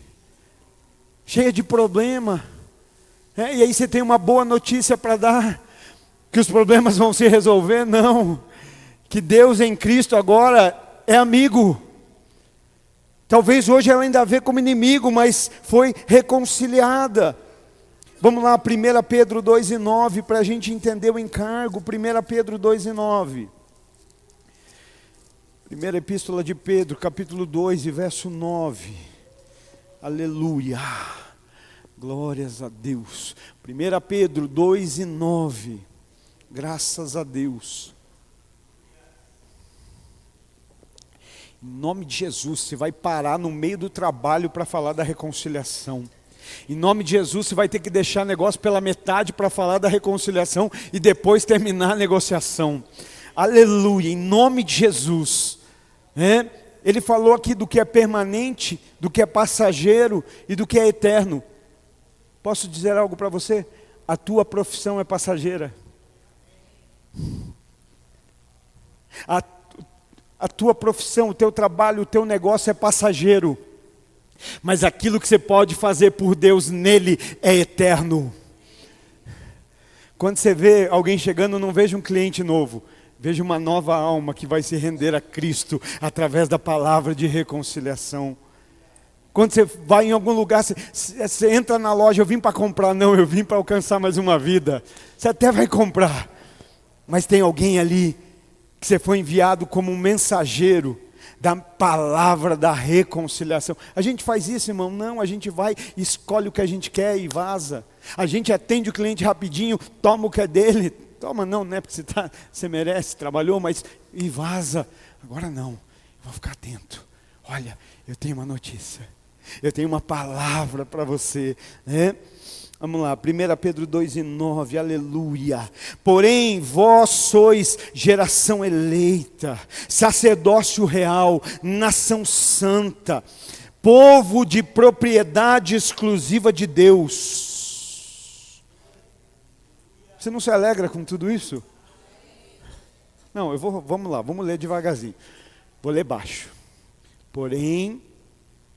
cheia de problema. E aí você tem uma boa notícia para dar, que os problemas vão se resolver? Não, que Deus em Cristo agora é amigo. Talvez hoje ela ainda vê como inimigo, mas foi reconciliada. Vamos lá, 1 Pedro 2,9, para a gente entender o encargo. 1 Pedro 2,9. Primeira epístola de Pedro, capítulo 2 e verso 9. Aleluia. Glórias a Deus. 1 Pedro 2:9. Graças a Deus. Em nome de Jesus, você vai parar no meio do trabalho para falar da reconciliação. Em nome de Jesus, você vai ter que deixar negócio pela metade para falar da reconciliação e depois terminar a negociação. Aleluia, em nome de Jesus. Ele falou aqui do que é permanente, do que é passageiro e do que é eterno. Posso dizer algo para você? A tua profissão é passageira. A tua profissão, o teu trabalho, o teu negócio é passageiro. Mas aquilo que você pode fazer por Deus nele é eterno. Quando você vê alguém chegando, não veja um cliente novo. Veja uma nova alma que vai se render a Cristo através da palavra de reconciliação. Quando você vai em algum lugar, você entra na loja, eu vim para comprar, não, eu vim para alcançar mais uma vida. Você até vai comprar, mas tem alguém ali que você foi enviado como um mensageiro da palavra da reconciliação. A gente faz isso, irmão? Não, a gente vai, escolhe o que a gente quer e vaza. A gente atende o cliente rapidinho, toma o que é dele. Toma não, né? Porque você merece, trabalhou, mas e vaza. Agora não, eu vou ficar atento. Olha, eu tenho uma notícia. Eu tenho uma palavra para você, né? Vamos lá, 1 Pedro 2:9, aleluia. Porém, vós sois geração eleita, sacerdócio real, nação santa, povo de propriedade exclusiva de Deus. Você não se alegra com tudo isso? Não, vamos lá, vamos ler devagarzinho. Vou ler baixo. Porém,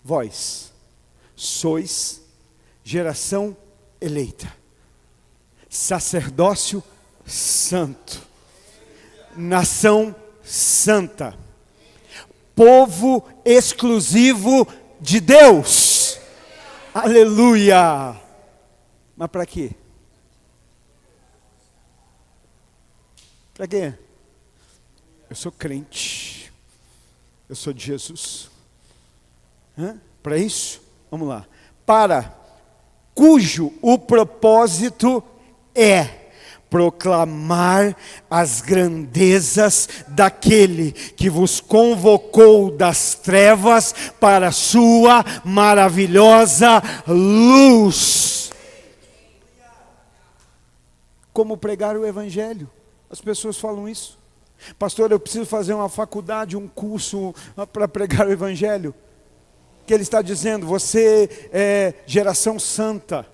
vós sois geração eleita, sacerdócio santo, nação santa, povo exclusivo de Deus. Aleluia! Mas para quê? Para quê? Eu sou crente. Eu sou de Jesus. Para isso? Vamos lá. Para cujo o propósito é proclamar as grandezas daquele que vos convocou das trevas para a sua maravilhosa luz. Como pregar o evangelho? As pessoas falam isso. Pastor, eu preciso fazer uma faculdade, um curso para pregar o evangelho. Que ele está dizendo, você é geração santa,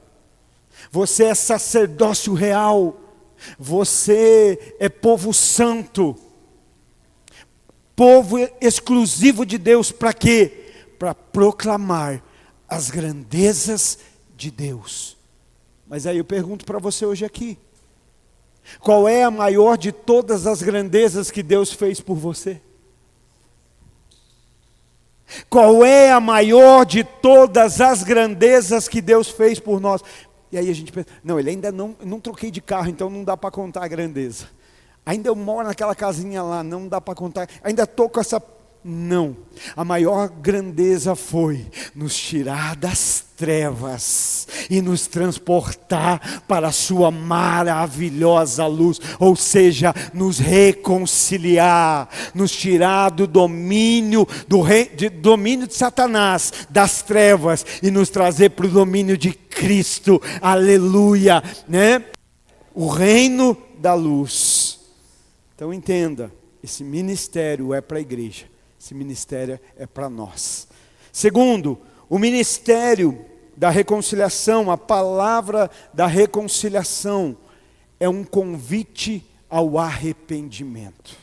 você é sacerdócio real, você é povo santo, povo exclusivo de Deus. Para quê? Para proclamar as grandezas de Deus. Mas aí eu pergunto para você hoje aqui, qual é a maior de todas as grandezas que Deus fez por você? Qual é a maior de todas as grandezas que Deus fez por nós? E aí a gente pensa, não, ele ainda não troquei de carro, então não dá para contar a grandeza. Ainda eu moro naquela casinha lá, não dá para contar. Ainda estou com essa... Não, a maior grandeza foi nos tirar das trevas e nos transportar para a sua maravilhosa luz, ou seja, nos reconciliar, nos tirar do domínio domínio de Satanás, das trevas, e nos trazer para o domínio de Cristo. Aleluia, né? O reino da luz. Então entenda, esse ministério é para a igreja. Esse ministério é para nós. Segundo, o ministério da reconciliação, a palavra da reconciliação, é um convite ao arrependimento.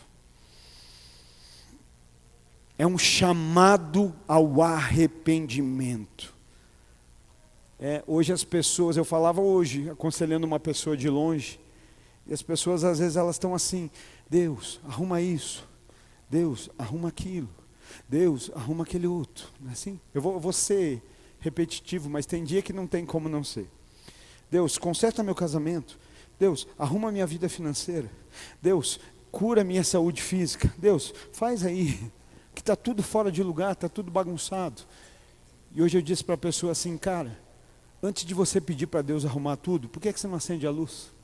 É um chamado ao arrependimento. Hoje as pessoas, eu falava hoje, aconselhando uma pessoa de longe, e as pessoas às vezes elas estão assim, Deus, arruma isso. Deus, arruma aquilo. Deus, arruma aquele outro. Não é assim? Eu vou ser repetitivo, mas tem dia que não tem como não ser. Deus, conserta meu casamento. Deus, arruma minha vida financeira. Deus, cura minha saúde física. Deus, faz aí, que está tudo fora de lugar, está tudo bagunçado. E hoje eu disse para a pessoa assim, cara, antes de você pedir para Deus arrumar tudo, por que você não acende a luz?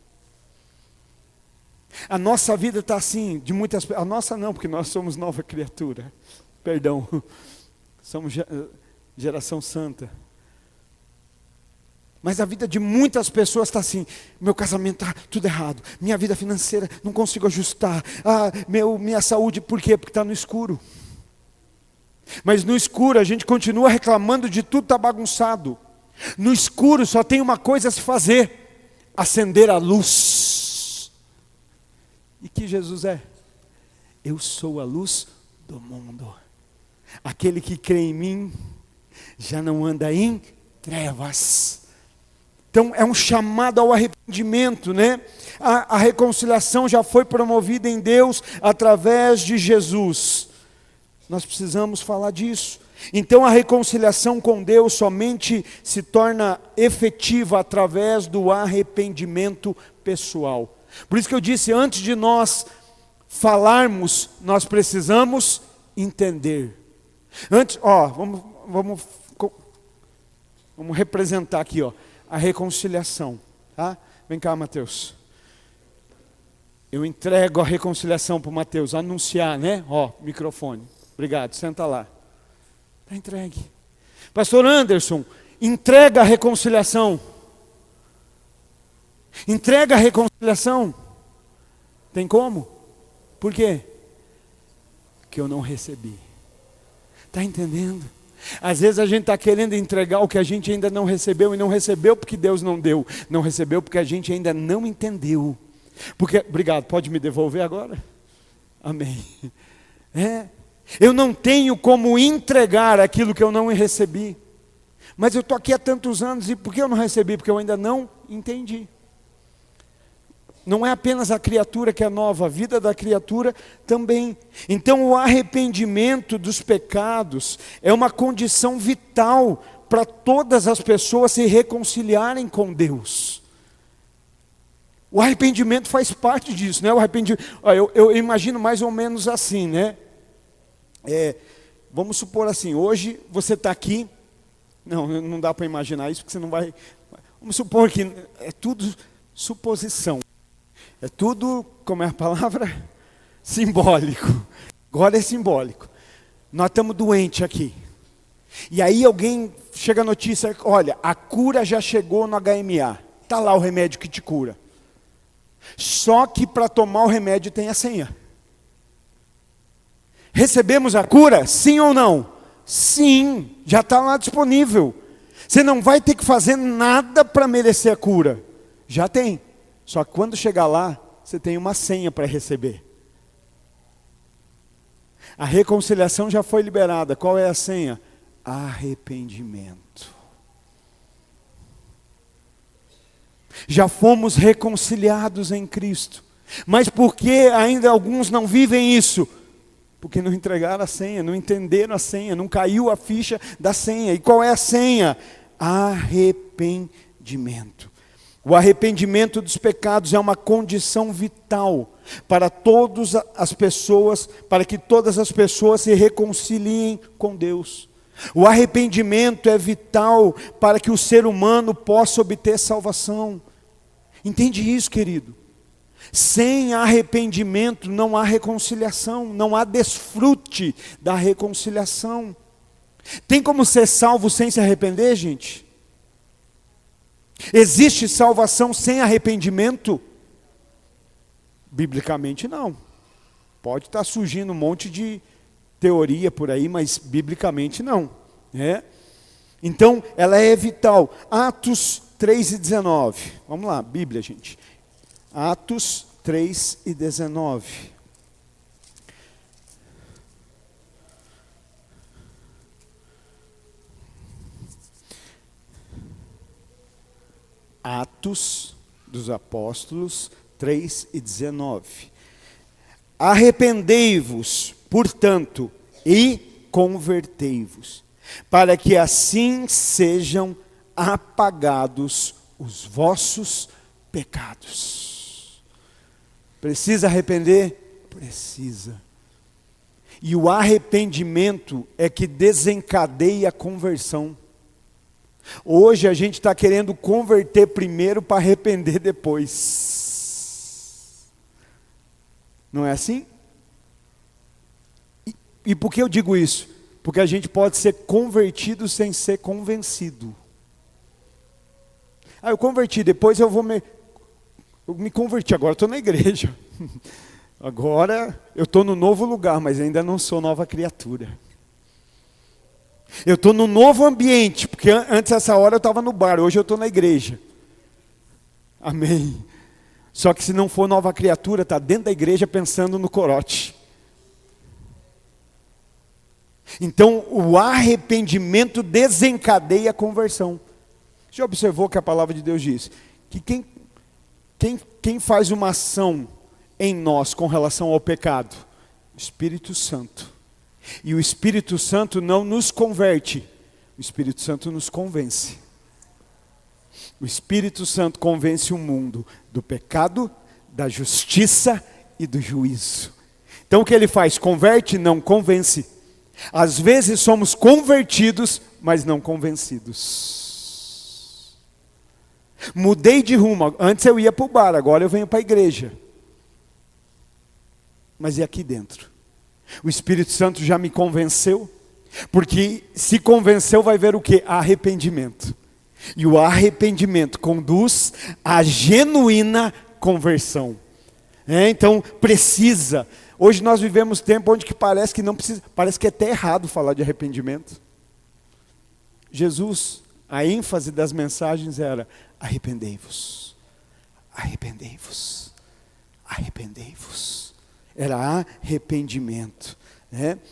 A nossa vida está assim, de muitas... A nossa não, porque nós somos nova criatura. Perdão. Somos geração santa. Mas a vida de muitas pessoas está assim, meu casamento está tudo errado, minha vida financeira não consigo ajustar, minha saúde, por quê? Porque está no escuro. Mas no escuro a gente continua reclamando de tudo está bagunçado. No escuro só tem uma coisa a se fazer, acender a luz. E que Jesus é? Eu sou a luz do mundo. Aquele que crê em mim, já não anda em trevas. Então é um chamado ao arrependimento, né? A reconciliação já foi promovida em Deus através de Jesus. Nós precisamos falar disso. Então a reconciliação com Deus somente se torna efetiva através do arrependimento pessoal. Por isso que eu disse, antes de nós falarmos, nós precisamos entender. Antes, vamos representar aqui, a reconciliação, tá? Vem cá, Mateus. Eu entrego a reconciliação para o Mateus, anunciar, né? Microfone. Obrigado, senta lá. Está entregue. Pastor Anderson, entrega a reconciliação. Entrega a reconciliação. Tem como? Por quê? Porque eu não recebi. Está entendendo? Às vezes a gente está querendo entregar o que a gente ainda não recebeu, e não recebeu porque Deus não deu. Não recebeu porque a gente ainda não entendeu. Obrigado, pode me devolver agora? Amém. Eu não tenho como entregar aquilo que eu não recebi. Mas eu estou aqui há tantos anos, e por que eu não recebi? Porque eu ainda não entendi. Não é apenas a criatura que é nova, a vida da criatura também. Então o arrependimento dos pecados é uma condição vital para todas as pessoas se reconciliarem com Deus. O arrependimento faz parte disso, né? O arrependimento, eu imagino mais ou menos assim, né? Vamos supor assim, hoje você está aqui, não dá para imaginar isso, porque você não vai. Vamos supor que é tudo suposição. É tudo, como é a palavra? Simbólico. Agora é simbólico. Nós estamos doentes aqui. E aí alguém chega a notícia, olha, a cura já chegou no HMA. Está lá o remédio que te cura. Só que para tomar o remédio tem a senha. Recebemos a cura? Sim ou não? Sim, já está lá disponível. Você não vai ter que fazer nada para merecer a cura. Já tem. Só que quando chegar lá, você tem uma senha para receber. A reconciliação já foi liberada. Qual é a senha? Arrependimento. Já fomos reconciliados em Cristo. Mas por que ainda alguns não vivem isso? Porque não entregaram a senha, não entenderam a senha, não caiu a ficha da senha. E qual é a senha? Arrependimento. O arrependimento dos pecados é uma condição vital para todas as pessoas, para que todas as pessoas se reconciliem com Deus. O arrependimento é vital para que o ser humano possa obter salvação. Entende isso, querido? Sem arrependimento não há reconciliação, não há desfrute da reconciliação. Tem como ser salvo sem se arrepender, gente? Existe salvação sem arrependimento? Biblicamente não. Pode estar surgindo um monte de teoria por aí, mas biblicamente não. Então, ela é vital. Atos 3:19. Vamos lá, Bíblia, gente. Atos 3:19. Atos dos Apóstolos 3:19. Arrependei-vos, portanto, e convertei-vos, para que assim sejam apagados os vossos pecados. Precisa arrepender? Precisa. E o arrependimento é que desencadeia a conversão. Hoje a gente está querendo converter primeiro para arrepender depois. Não é assim? E por que eu digo isso? Porque a gente pode ser convertido sem ser convencido. Eu converti, depois eu me converti, agora estou na igreja. Agora eu estou no novo lugar, mas ainda não sou nova criatura. Eu estou no novo ambiente, porque antes dessa hora eu estava no bar, hoje eu estou na igreja. Amém. Só que se não for nova criatura, está dentro da igreja pensando no corote. Então o arrependimento desencadeia a conversão. Já observou que a palavra de Deus diz? Que quem faz uma ação em nós com relação ao pecado? O Espírito Santo. E o Espírito Santo não nos converte, o Espírito Santo nos convence. O Espírito Santo convence o mundo do pecado, da justiça e do juízo. Então o que ele faz? Converte? Não, convence. Às vezes somos convertidos, mas não convencidos. Mudei de rumo, antes eu ia para o bar, agora eu venho para a igreja. Mas e aqui dentro? O Espírito Santo já me convenceu, porque se convenceu vai ver o que? Arrependimento. E o arrependimento conduz à genuína conversão. Então precisa. Hoje nós vivemos tempo onde que parece que não precisa, parece que é até errado falar de arrependimento. Jesus, a ênfase das mensagens era: arrependei-vos, arrependei-vos, arrependei-vos. Era arrependimento.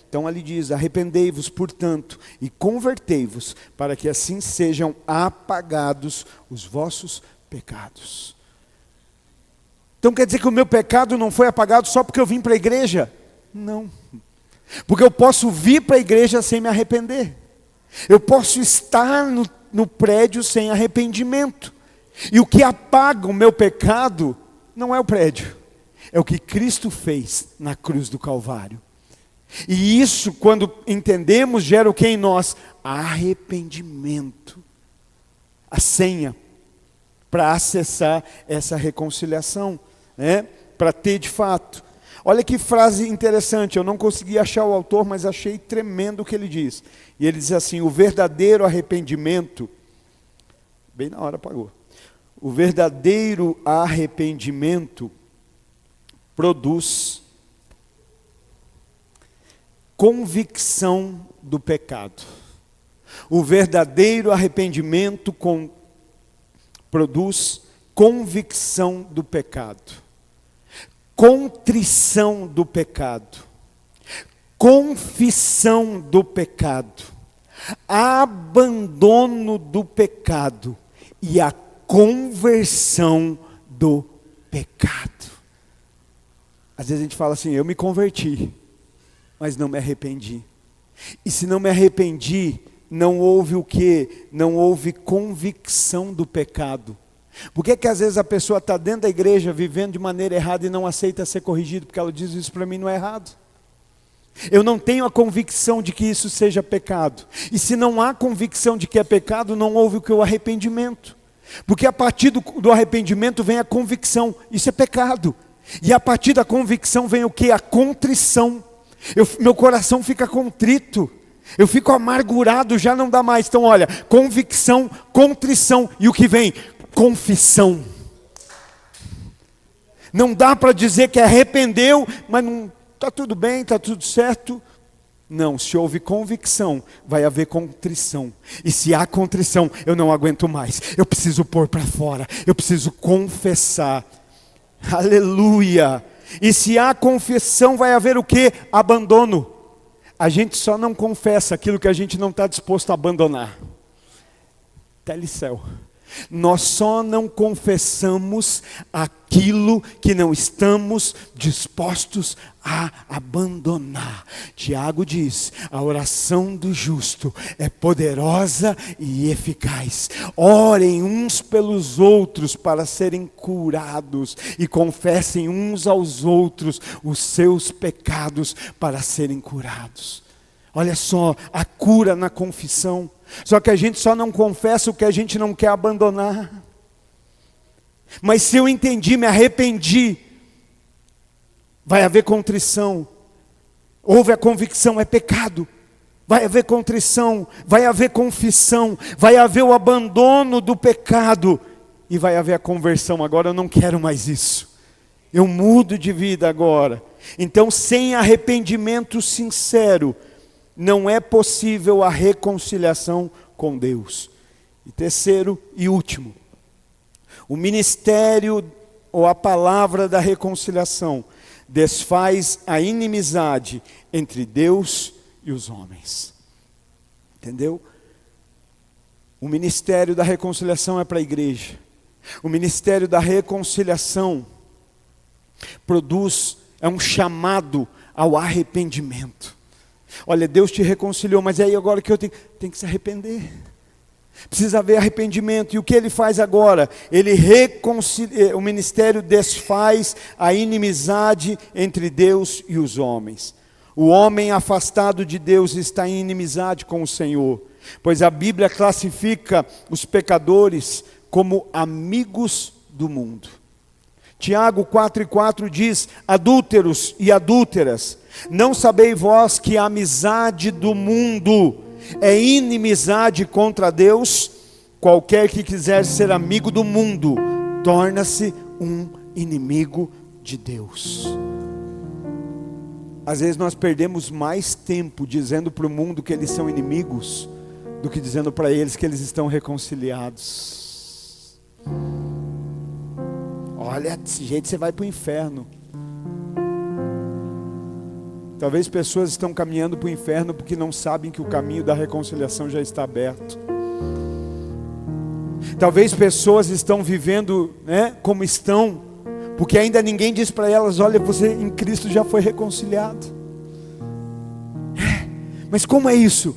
Então ali diz: arrependei-vos, portanto, e convertei-vos, para que assim sejam apagados os vossos pecados. Então quer dizer que o meu pecado não foi apagado só porque eu vim para a igreja? Não. Porque eu posso vir para a igreja sem me arrepender. Eu posso estar no prédio sem arrependimento. E o que apaga o meu pecado não é o prédio, é o que Cristo fez na cruz do Calvário. E isso, quando entendemos, gera o que em nós? Arrependimento. A senha para acessar essa reconciliação, para ter de fato. Olha que frase interessante, eu não consegui achar o autor, mas achei tremendo o que ele diz. E ele diz assim: o verdadeiro arrependimento, bem na hora apagou. O verdadeiro arrependimento produz convicção do pecado. O verdadeiro arrependimento produz convicção do pecado, contrição do pecado, confissão do pecado, abandono do pecado e a conversão do pecado. Às vezes a gente fala assim: eu me converti, mas não me arrependi. E se não me arrependi, não houve o quê? Não houve convicção do pecado. Por que às vezes a pessoa está dentro da igreja vivendo de maneira errada e não aceita ser corrigido? Porque ela diz: isso para mim não é errado. Eu não tenho a convicção de que isso seja pecado. E se não há convicção de que é pecado, não houve o que? O arrependimento. Porque a partir do arrependimento vem a convicção, isso é pecado. E a partir da convicção vem o que? A contrição. Meu coração fica contrito, eu fico amargurado, já não dá mais. Então olha, convicção, contrição, e o que vem? Confissão. Não dá para dizer que arrependeu, mas não está tudo bem, está tudo certo. Não, se houve convicção, vai haver contrição. E se há contrição, eu não aguento mais. Eu preciso pôr para fora, eu preciso confessar. Aleluia! E se há confissão, vai haver o quê? Abandono. A gente só não confessa aquilo que a gente não está disposto a abandonar. Telecel. Nós só não confessamos aquilo que não estamos dispostos a abandonar. Tiago diz: a oração do justo é poderosa e eficaz. Orem uns pelos outros para serem curados, e confessem uns aos outros os seus pecados para serem curados. Olha só, a cura na confissão. Só que a gente só não confessa o que a gente não quer abandonar. Mas se eu entendi, me arrependi, vai haver contrição. Houve a convicção, é pecado. Vai haver contrição, vai haver confissão, vai haver o abandono do pecado e vai haver a conversão. Agora eu não quero mais isso. Eu mudo de vida agora. Então, sem arrependimento sincero, não é possível a reconciliação com Deus. E terceiro e último, o ministério ou a palavra da reconciliação desfaz a inimizade entre Deus e os homens. Entendeu? O ministério da reconciliação é para a igreja. O ministério da reconciliação é um chamado ao arrependimento. Olha, Deus te reconciliou, mas aí agora que eu tenho que se arrepender. Precisa haver arrependimento. E o que ele faz agora? O ministério desfaz a inimizade entre Deus e os homens. O homem afastado de Deus está em inimizade com o Senhor, pois a Bíblia classifica os pecadores como amigos do mundo. Tiago 4,4 diz: adúlteros e adúlteras, não sabeis vós que a amizade do mundo é inimizade contra Deus? Qualquer que quiser ser amigo do mundo, torna-se um inimigo de Deus. Às vezes nós perdemos mais tempo dizendo para o mundo que eles são inimigos, do que dizendo para eles que eles estão reconciliados. Olha, desse jeito você vai para o inferno. Talvez pessoas estão caminhando para o inferno porque não sabem que o caminho da reconciliação já está aberto. Talvez pessoas estão vivendo, como estão, porque ainda ninguém diz para elas: olha, você em Cristo já foi reconciliado. Mas como é isso?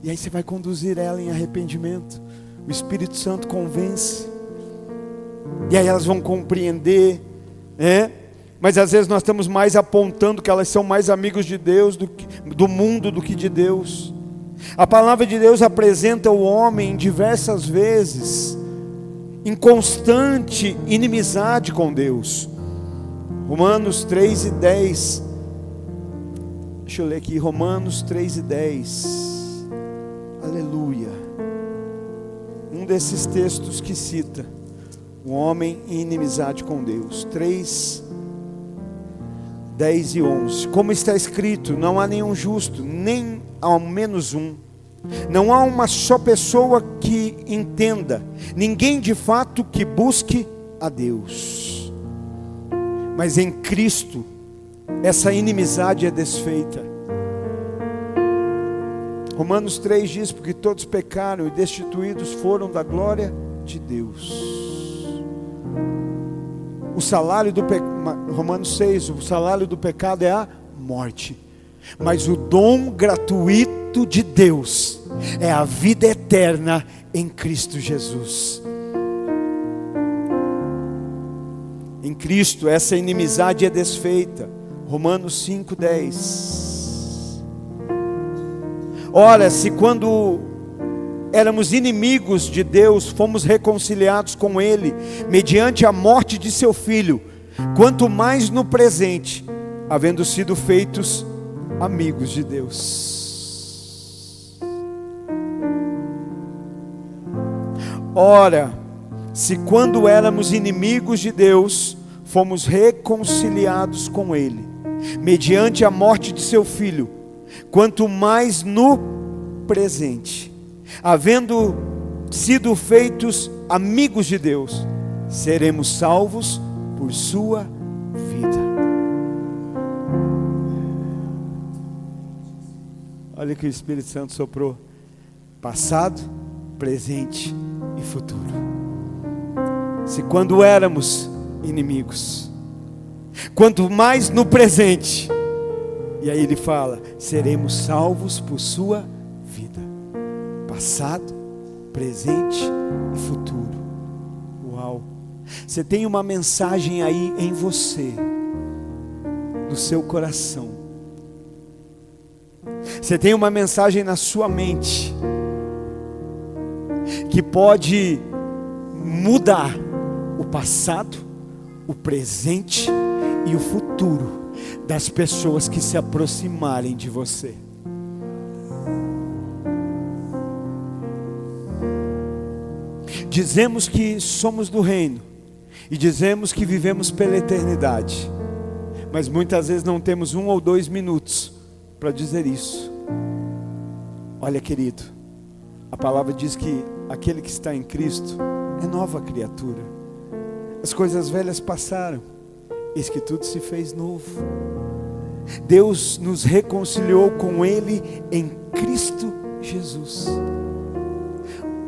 E aí você vai conduzir ela em arrependimento. O Espírito Santo convence. E aí elas vão compreender, Mas às vezes nós estamos mais apontando que elas são mais amigos de Deus, do mundo, do que de Deus. A palavra de Deus apresenta o homem diversas vezes em constante inimizade com Deus. Romanos 3:10. Deixa eu ler aqui, Romanos 3:10. Aleluia. Um desses textos que cita o homem em inimizade com Deus. 3:10 e 11. Como está escrito: não há nenhum justo, nem ao menos um. Não há uma só pessoa que entenda, ninguém de fato que busque a Deus. Mas em Cristo essa inimizade é desfeita. Romanos 3 diz: porque todos pecaram e destituídos foram da glória de Deus. O salário do Romanos 6, o salário do pecado é a morte, mas o dom gratuito de Deus é a vida eterna em Cristo Jesus. Em Cristo essa inimizade é desfeita. Romanos 5:10. Ora, se quando éramos inimigos de Deus, fomos reconciliados com Ele, mediante a morte de seu Filho, quanto mais no presente, havendo sido feitos amigos de Deus. Ora, se quando éramos inimigos de Deus, fomos reconciliados com Ele, mediante a morte de seu Filho, quanto mais no presente, havendo sido feitos amigos de Deus, seremos salvos por sua vida. Olha que o Espírito Santo soprou: passado, presente e futuro. Se quando éramos inimigos, quanto mais no presente, e aí ele fala: seremos salvos por sua vida. Passado, presente e futuro. Uau! Você tem uma mensagem aí em você, no seu coração. Você tem uma mensagem na sua mente que pode mudar o passado, o presente e o futuro das pessoas que se aproximarem de você. Dizemos que somos do reino e dizemos que vivemos pela eternidade, mas muitas vezes não temos 1 ou 2 minutos para dizer isso. Olha, querido, a palavra diz que aquele que está em Cristo é nova criatura. As coisas velhas passaram, eis que tudo se fez novo. Deus nos reconciliou com Ele em Cristo Jesus.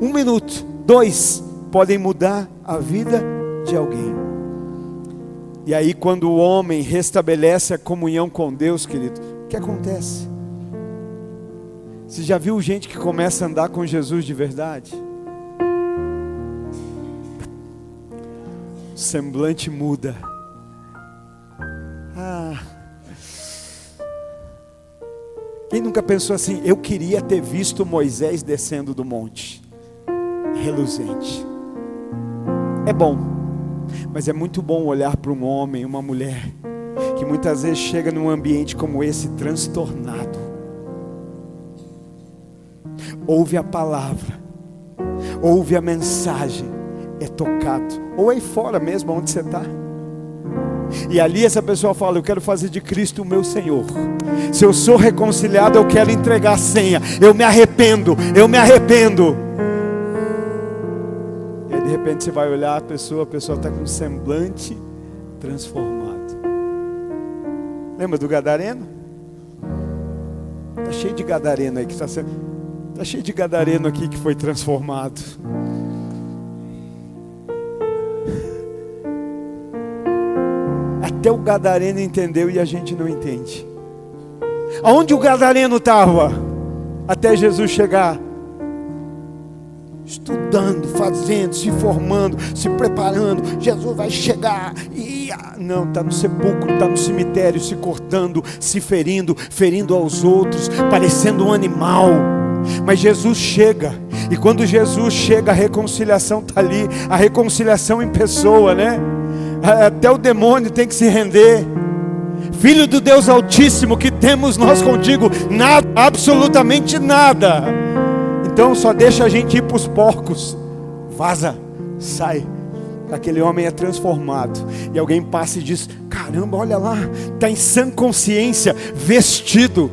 1 minuto, 2 podem mudar a vida de alguém. E aí, quando o homem restabelece a comunhão com Deus, querido, o que acontece? Você já viu gente que começa a andar com Jesus de verdade? O semblante muda. Quem nunca pensou assim: eu queria ter visto Moisés descendo do monte, reluzente. É bom, mas é muito bom olhar para um homem, uma mulher, que muitas vezes chega num ambiente como esse transtornado, ouve a palavra, ouve a mensagem, é tocado, ou aí fora mesmo, onde você está. E ali essa pessoa fala: eu quero fazer de Cristo o meu Senhor. Se eu sou reconciliado, eu quero entregar a senha. Eu me arrependo, eu me arrependo. E aí de repente você vai olhar a pessoa está com um semblante transformado. Lembra do gadareno? Está cheio de gadareno aí que está sendo. Está cheio de gadareno aqui que foi transformado. Até o gadareno entendeu e a gente não entende. Aonde o gadareno estava? Até Jesus chegar. Estudando, fazendo, se formando, se preparando. Jesus vai chegar e não, está no sepulcro, está no cemitério, se cortando, se ferindo, ferindo aos outros, parecendo um animal. Mas Jesus chega, e quando Jesus chega, a reconciliação está ali, a reconciliação em pessoa, né? Até o demônio tem que se render. Filho do Deus Altíssimo, que temos nós contigo? Nada, absolutamente nada. Então só deixa a gente ir para os porcos. Vaza, sai. Aquele homem é transformado. E alguém passa e diz: caramba, olha lá, está em sã consciência, vestido.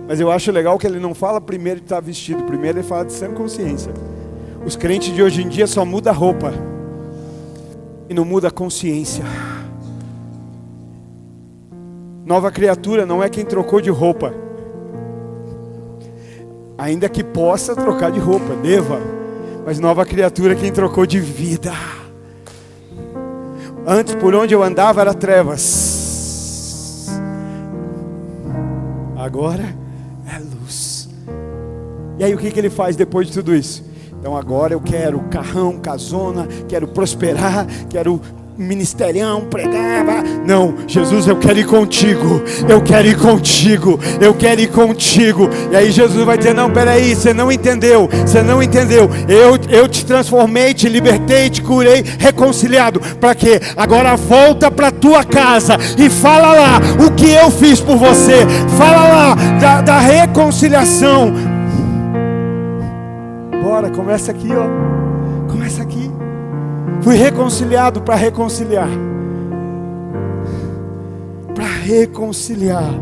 Mas eu acho legal que ele não fala primeiro de estar vestido. Primeiro ele fala de sã consciência. Os crentes de hoje em dia só mudam a roupa e não muda a consciência. Nova criatura não é quem trocou de roupa. Ainda que possa trocar de roupa, deva. Mas nova criatura é quem trocou de vida. Antes por onde eu andava era trevas. Agora é luz. E aí o que ele faz depois de tudo isso? Então agora eu quero carrão, casona, quero prosperar, quero ministerião, pregar. Não, Jesus, eu quero ir contigo, eu quero ir contigo, eu quero ir contigo. E aí Jesus vai dizer: não, peraí, você não entendeu, você não entendeu. Eu te transformei, te libertei, te curei, reconciliado. Para quê? Agora volta para tua casa e fala lá o que eu fiz por você. Fala lá da reconciliação. Bora, começa aqui, ó. Começa aqui. Fui reconciliado para reconciliar. Para reconciliar.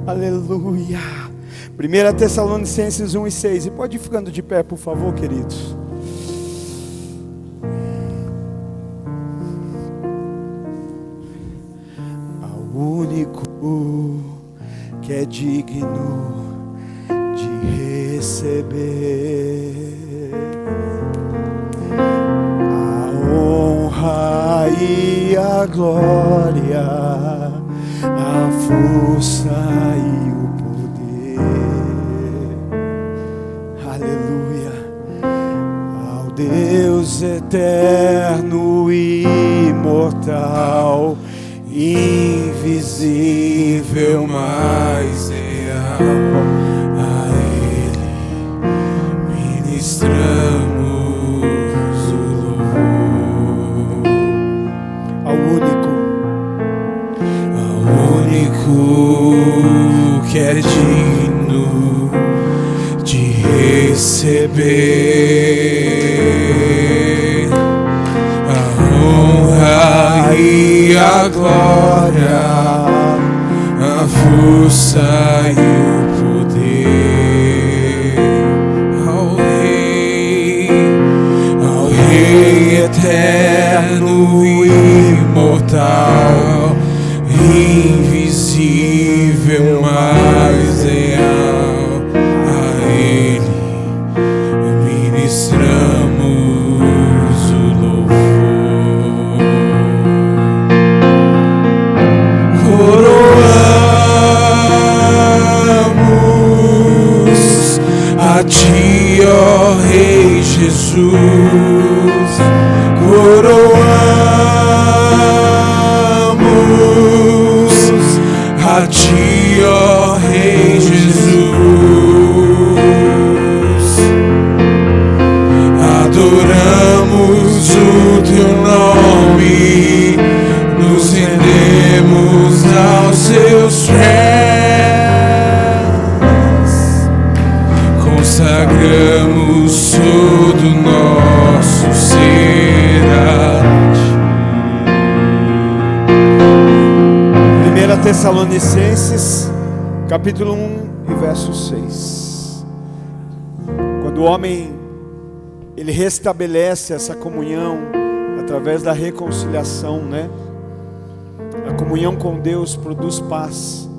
Aleluia. 1 Tessalonicenses 1:6. E pode ir ficando de pé, por favor, queridos. Ao único que é digno de receber honra e a glória, a força e o poder. Aleluia. Ao Deus eterno e imortal, invisível, mas real, a Ele ministramos que é digno de receber a honra e a glória, a força e o poder ao Rei eterno e imortal, invisível, mas real, a Ele ministramos o louvor. Coroamos a Ti, ó Rei Jesus. Coroamos a Ti, ó Rei Jesus. Adoramos o Teu nome, nos rendemos aos Seus pés, consagramos todo o nosso ser a Ti. 1 Tessalonicenses, capítulo 1 e verso 6. Quando o homem, ele restabelece essa comunhão através da reconciliação, né? comunhão com Deus produz paz.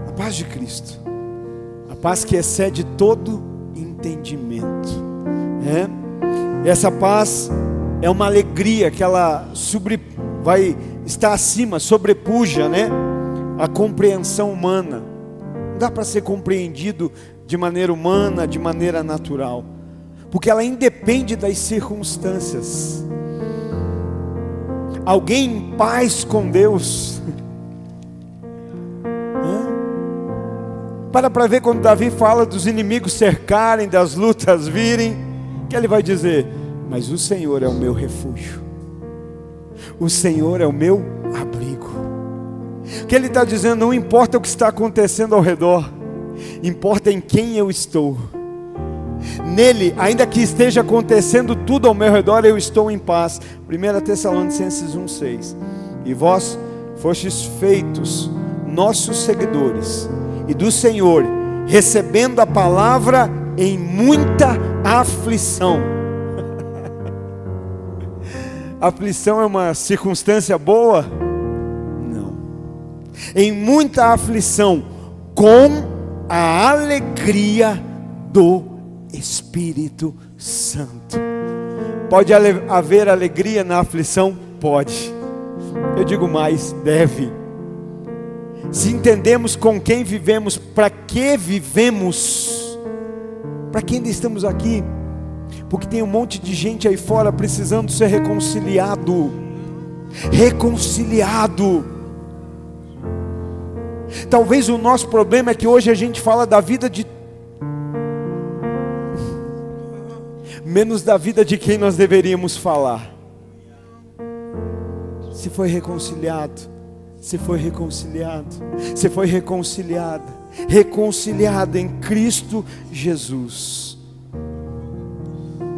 A paz de Cristo. A paz que excede todo entendimento. Essa paz é uma alegria que ela vai estar acima, sobrepuja, a compreensão humana. Não dá para ser compreendido de maneira humana, de maneira natural, porque ela independe das circunstâncias. Alguém em paz com Deus, para ver quando Davi fala dos inimigos cercarem, das lutas virem, que ele vai dizer: mas o Senhor é o meu refúgio, o Senhor é o meu abrigo. O que ele está dizendo? Não importa o que está acontecendo ao redor, importa em quem eu estou. Nele, ainda que esteja acontecendo tudo ao meu redor, eu estou em paz. 1 Tessalonicenses 1,6. E vós fostes feitos nossos seguidores e do Senhor, recebendo a palavra em muita aflição. Aflição é uma circunstância boa? Não. Em muita aflição, com a alegria do Espírito Santo. Pode haver alegria na aflição? Pode. Eu digo mais, deve. Se entendemos com quem vivemos, para que vivemos, para que ainda estamos aqui? Porque tem um monte de gente aí fora precisando ser reconciliado. Talvez o nosso problema é que hoje a gente fala da vida de menos da vida de quem nós deveríamos falar. Se foi reconciliado, se foi reconciliado, se foi reconciliada, reconciliada em Cristo Jesus.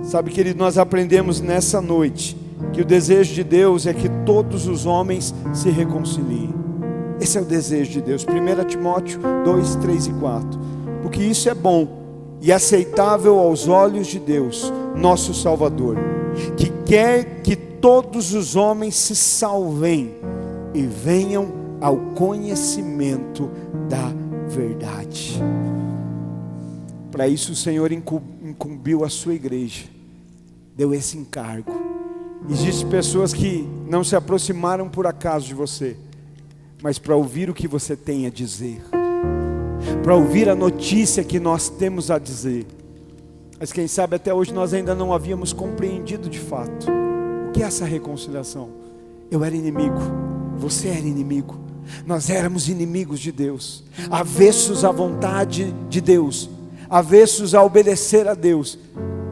Sabe, querido, nós aprendemos nessa noite que o desejo de Deus é que todos os homens se reconciliem. Esse é o desejo de Deus. 1 Timóteo 2, 3 e 4. Porque isso é bom e aceitável aos olhos de Deus, nosso Salvador, que quer que todos os homens se salvem e venham ao conhecimento da verdade. Para isso o Senhor incumbiu a sua igreja, deu esse encargo. Existem pessoas que não se aproximaram por acaso de você, mas para ouvir o que você tem a dizer, para ouvir a notícia que nós temos a dizer. Mas quem sabe até hoje nós ainda não havíamos compreendido de fato o que é essa reconciliação. Eu era inimigo, você era inimigo, nós éramos inimigos de Deus, avessos à vontade de Deus, avessos a obedecer a Deus.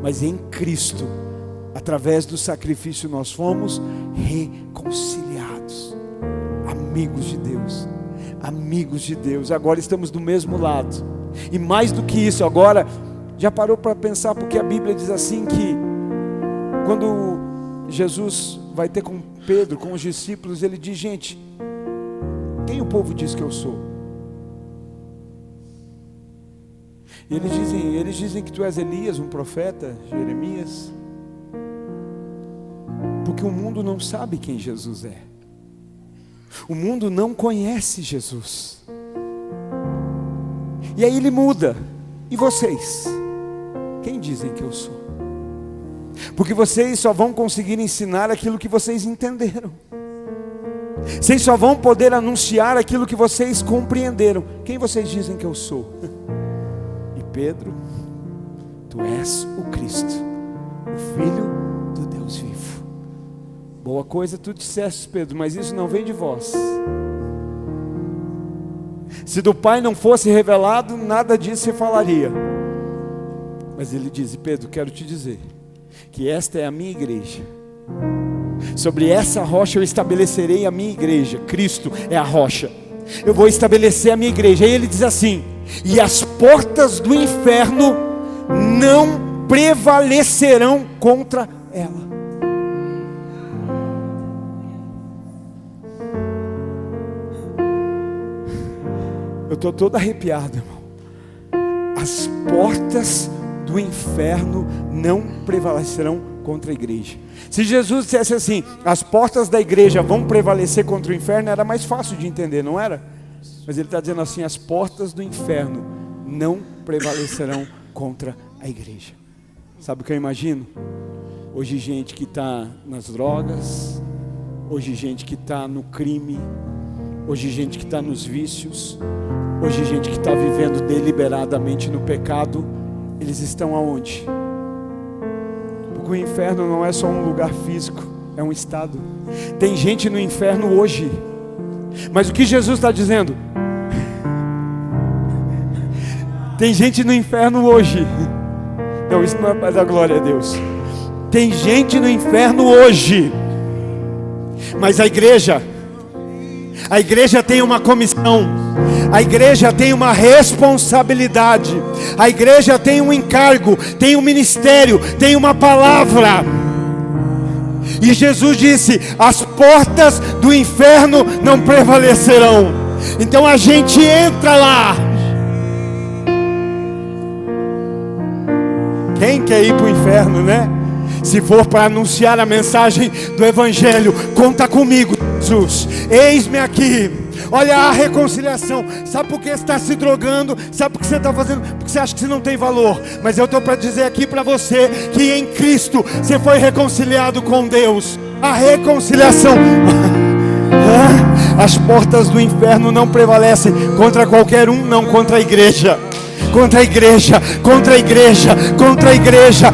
Mas em Cristo, através do sacrifício, nós fomos reconciliados. Amigos de Deus, amigos de Deus. Agora estamos do mesmo lado. E mais do que isso, agora já parou para pensar? Porque a Bíblia diz assim que quando Jesus vai ter com Pedro, com os discípulos, ele diz: gente, quem o povo diz que eu sou? E eles dizem que tu és Elias, um profeta, Jeremias. Porque o mundo não sabe quem Jesus é. O mundo não conhece Jesus. E aí ele muda. E vocês? Quem dizem que eu sou? Porque vocês só vão conseguir ensinar aquilo que vocês entenderam. Vocês só vão poder anunciar aquilo que vocês compreenderam. Quem vocês dizem que eu sou? E Pedro: tu és o Cristo, o Filho do Deus vivo. Boa coisa tu disseste, Pedro, mas isso não vem de vós. Se do Pai não fosse revelado, nada disso se falaria. Mas ele diz: Pedro, quero te dizer que esta é a minha igreja. Sobre essa rocha eu estabelecerei a minha igreja. Cristo é a rocha. Eu vou estabelecer a minha igreja. Aí ele diz assim: e as portas do inferno não prevalecerão contra ela. Eu estou todo arrepiado, irmão. As portas do inferno não prevalecerão contra a igreja. Se Jesus dissesse assim, as portas da igreja vão prevalecer contra o inferno, era mais fácil de entender, não era? Mas ele está dizendo assim, as portas do inferno não prevalecerão contra a igreja. Sabe o que eu imagino? Hoje gente que está nas drogas, hoje gente que está no crime, hoje gente que está nos vícios, hoje gente que está vivendo deliberadamente no pecado, eles estão aonde? Porque o inferno não é só um lugar físico, é um estado. Tem gente no inferno hoje, mas o que Jesus está dizendo? Tem gente no inferno hoje. Não, isso não é para dar glória a Deus. Tem gente no inferno hoje, mas a igreja tem uma comissão, a igreja tem uma responsabilidade, a igreja tem um encargo, tem um ministério, tem uma palavra. E Jesus disse: as portas do inferno não prevalecerão. Então a gente entra lá. Quem quer ir para o inferno, né? Se for para anunciar a mensagem do Evangelho, conta comigo, Jesus. Eis-me aqui. Olha a reconciliação. Sabe por que você está se drogando? Sabe por que você está fazendo? Porque você acha que você não tem valor. Mas eu estou para dizer aqui para você que em Cristo você foi reconciliado com Deus. A reconciliação. As portas do inferno não prevalecem contra qualquer um, não contra a igreja. Contra a igreja, contra a igreja, contra a igreja.